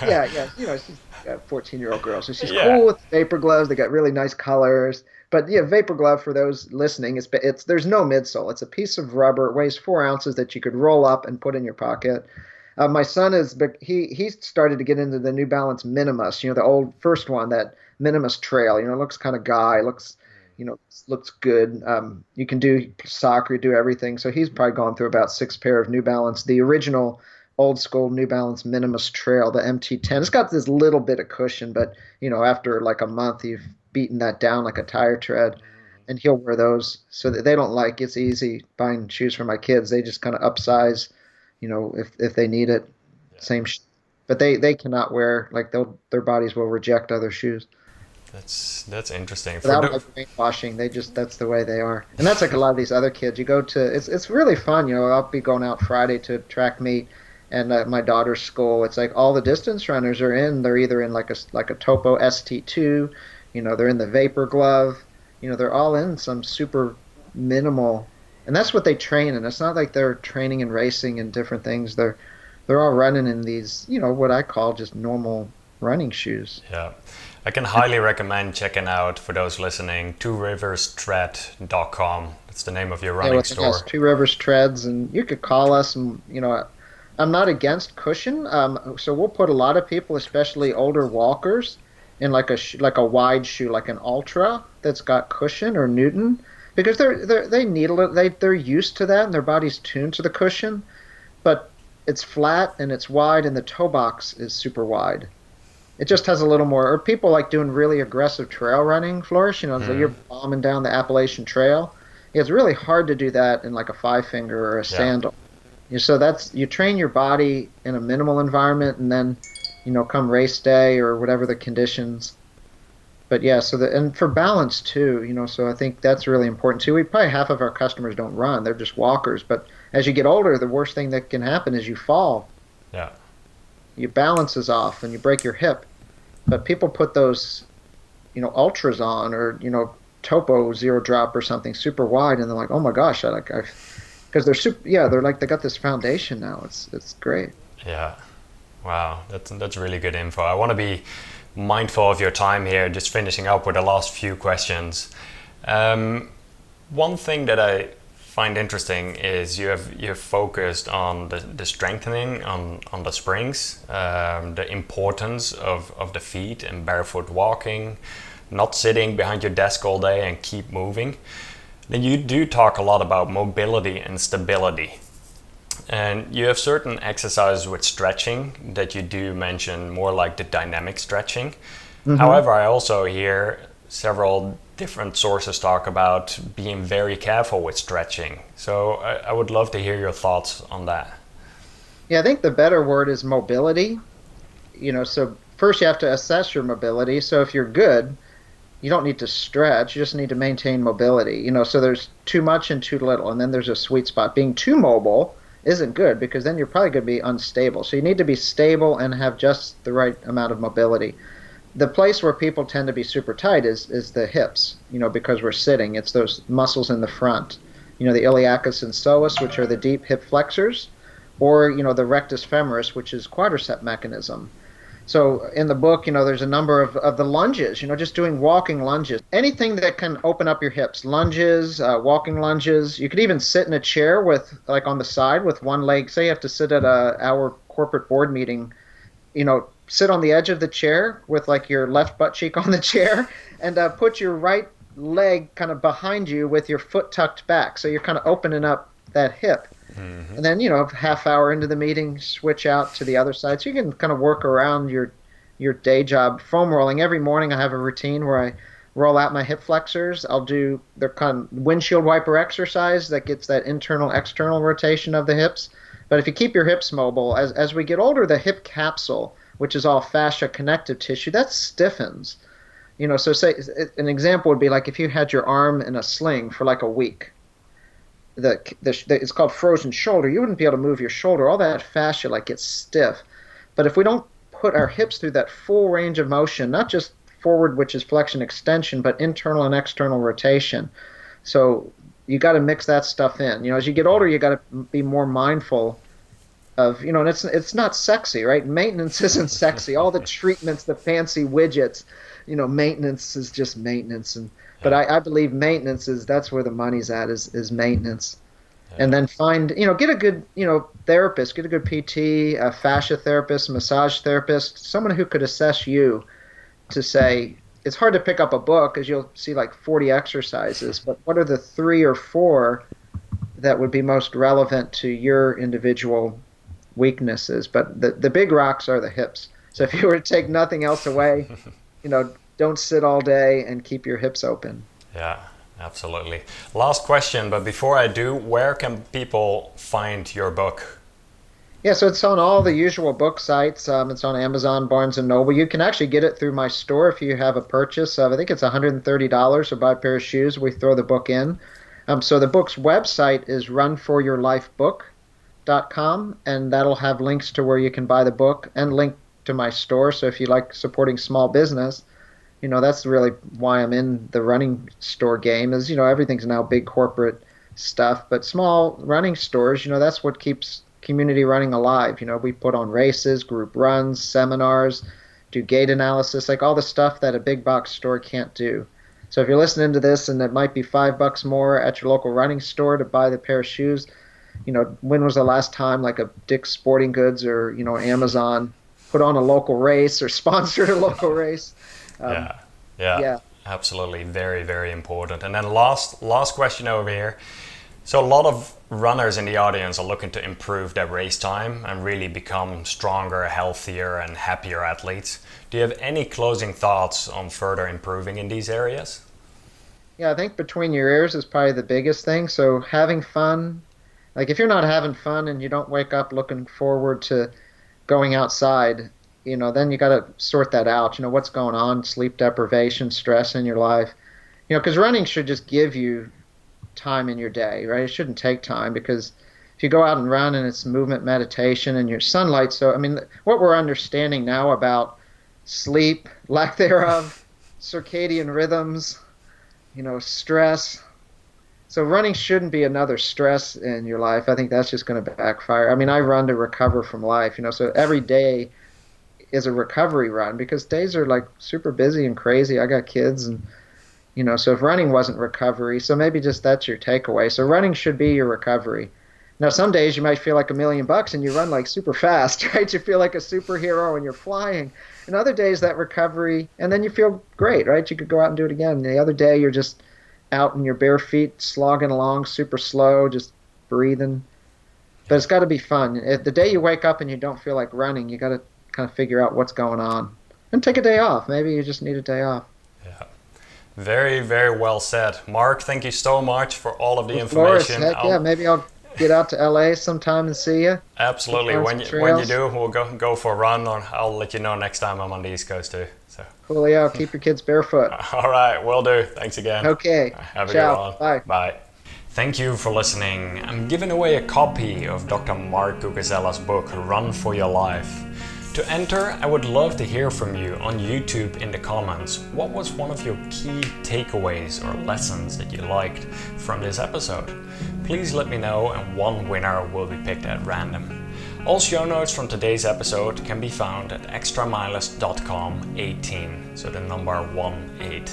Yeah. You know, she's a 14-year-old girl, so she's cool with Vapor Gloves. They got really nice colors. But yeah, Vapor Glove, for those listening, it's there's no midsole. It's a piece of rubber. It weighs 4 ounces that you could roll up and put in your pocket. My son he started to get into the New Balance Minimus. You know, the old first one, that Minimus Trail. You know, it looks kind of looks good. You can do soccer, do everything. So he's probably gone through about 6 pair of New Balance. The original old school New Balance Minimus Trail, the MT10. It's got this little bit of cushion, but you know, after like a month, you've beaten that down like a tire tread. And he'll wear those so that they don't like. It's easy buying shoes for my kids. They just kind of upsize, you know, if they need it. Same, but they cannot wear, like, their bodies will reject other shoes. That's interesting. Without like brainwashing, that's the way they are. And that's like a lot of these other kids. You go to, it's really fun. You know, I'll be going out Friday to track meet, and my daughter's school, it's like all the distance runners are in. They're either in like a Topo ST2, you know, they're in the Vapor Glove, you know, they're all in some super minimal, and that's what they train in. It's not like they're training and racing and different things. They're all running in these, you know, what I call just normal running shoes. Yeah. I can highly recommend checking out, for those listening, tworiverstread.com. That's the name of your running store. Yes, Two Rivers Treads, and you could call us. And you know, I'm not against cushion, so we'll put a lot of people, especially older walkers, in like a wide shoe, like an Ultra that's got cushion or Newton, because they need a little. They're used to that, and their body's tuned to the cushion, but it's flat and it's wide, and the toe box is super wide. It just has a little more, or people like doing really aggressive trail running, Floris, you know, so you're bombing down the Appalachian Trail. It's really hard to do that in like a 5 finger or a sandal. So you train your body in a minimal environment, and then, you know, come race day or whatever the conditions. But yeah, and for balance too, you know, so I think that's really important too. Probably half of our customers don't run, they're just walkers. But as you get older, the worst thing that can happen is you fall. Yeah. Your balance is off and you break your hip. But people put those, you know, Ultras on, or, you know, Topo Zero Drop or something super wide, and they're like, oh my gosh, because they're super, they're like, they got this foundation now. It's great. Yeah. Wow. That's really good info. I want to be mindful of your time here, just finishing up with the last few questions. One thing that I find interesting is you have focused on the strengthening on the springs, the importance of the feet and barefoot walking, not sitting behind your desk all day and keep moving. Then you do talk a lot about mobility and stability. And you have certain exercises with stretching that you do mention, more like the dynamic stretching. Mm-hmm. However, I also hear several different sources talk about being very careful with stretching. So I would love to hear your thoughts on that. Yeah, I think the better word is mobility. You know, so first you have to assess your mobility. So if you're good, you don't need to stretch, you just need to maintain mobility. So there's too much and too little, and then there's a sweet spot. Being too mobile isn't good because then you're probably going to be unstable. So you need to be stable and have just the right amount of mobility. The place where people tend to be super tight is the hips, because we're sitting. It's those muscles in the front, the iliacus and psoas, which are the deep hip flexors, or, the rectus femoris, which is quadricep mechanism. So in the book, there's a number of the lunges, just doing walking lunges. Anything that can open up your hips, lunges, walking lunges. You could even sit in a chair with, like on the side with one leg. Say you have to sit at our corporate board meeting, sit on the edge of the chair with like your left butt cheek on the chair and put your right leg kind of behind you with your foot tucked back. So you're kind of opening up that hip. Mm-hmm. And then, half hour into the meeting, switch out to the other side. So you can kind of work around your day job. Foam rolling. Every morning I have a routine where I roll out my hip flexors. I'll do their kind of windshield wiper exercise that gets that internal, external rotation of the hips. But if you keep your hips mobile, as we get older, the hip capsule, which is all fascia connective tissue, that stiffens. So say an example would be like if you had your arm in a sling for like a week. It's called frozen shoulder. You wouldn't be able to move your shoulder. All that fascia gets stiff. But if we don't put our hips through that full range of motion, not just forward, which is flexion extension, but internal and external rotation. So you got to mix that stuff in. As you get older, you got to be more mindful of, and it's not sexy, right? Maintenance isn't sexy. All the treatments, the fancy widgets, maintenance is just maintenance. But I believe maintenance that's where the money's at is maintenance. Yeah. And then find, get a good, therapist, get a good PT, a fascia therapist, massage therapist, someone who could assess you to say, it's hard to pick up a book because you'll see like 40 exercises, but what are the 3 or 4 that would be most relevant to your individual weaknesses? But the big rocks are the hips. So if you were to take nothing else away, don't sit all day and keep your hips open. Yeah, absolutely. Last question, but before I do, where can people find your book? Yeah, so it's on all the usual book sites. It's on Amazon, Barnes & Noble. You can actually get it through my store if you have a purchase of, I think it's $130 or buy a pair of shoes. We throw the book in. So the book's website is runforyourlifebook.com, and that'll have links to where you can buy the book and link to my store. So if you like supporting small business, that's really why I'm in the running store game is, everything's now big corporate stuff, but small running stores, that's what keeps community running alive. We put on races, group runs, seminars, do gait analysis, like all the stuff that a big box store can't do. So if you're listening to this and it might be $5 more at your local running store to buy the pair of shoes, when was the last time like a Dick's Sporting Goods or, Amazon put on a local race or sponsored a local race? Yeah, absolutely. Very, very important. And then last question over here. So a lot of runners in the audience are looking to improve their race time and really become stronger, healthier, and happier athletes. Do you have any closing thoughts on further improving in these areas? Yeah, I think between your ears is probably the biggest thing. So having fun, like if you're not having fun and you don't wake up looking forward to going outside, then you got to sort that out. What's going on, sleep deprivation, stress in your life. Because running should just give you time in your day, right? It shouldn't take time because if you go out and run and it's movement meditation and your sunlight. So, what we're understanding now about sleep, lack thereof, circadian rhythms, stress. So running shouldn't be another stress in your life. I think that's just going to backfire. I run to recover from life, so every day is a recovery run because days are like super busy and crazy. I got kids and, so if running wasn't recovery, so maybe just that's your takeaway. So running should be your recovery. Now, some days you might feel like $1 million and you run like super fast, right? You feel like a superhero and you're flying. And other days that recovery, and then you feel great, right? You could go out and do it again. And the other day you're just out in your bare feet, slogging along super slow, just breathing. But it's got to be fun. The day you wake up and you don't feel like running, you got to kind of figure out what's going on and take a day off. Maybe you just need a day off. Yeah, very, very well said. Mark, thank you so much for all of the information. Floris, heck yeah, maybe I'll get out to LA sometime and see you. Absolutely. When you do, we'll go for a run, or I'll let you know next time I'm on the East Coast too. So, Coolio. Keep your kids barefoot. all right, will do. Thanks again. Okay. Have a Ciao. good one. Bye. Bye. Thank you for listening. I'm giving away a copy of Dr. Mark Cucuzzella's book, Run for Your Life. To enter, I would love to hear from you on YouTube in the comments. What was one of your key takeaways or lessons that you liked from this episode? Please let me know, and one winner will be picked at random. All show notes from today's episode can be found at extramilest.com/18, so the number 18.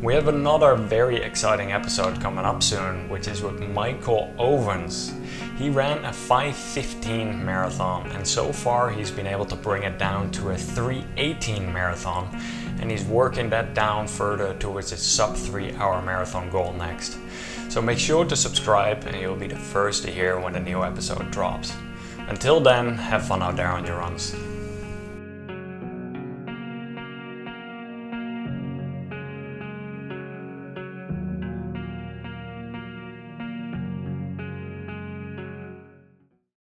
We have another very exciting episode coming up soon, which is with Michael Ovens. He ran a 5:15 marathon, and so far he's been able to bring it down to a 3:18 marathon, and he's working that down further towards his sub 3 hour marathon goal next. So make sure to subscribe and you'll be the first to hear when the new episode drops. Until then, have fun out there on your runs.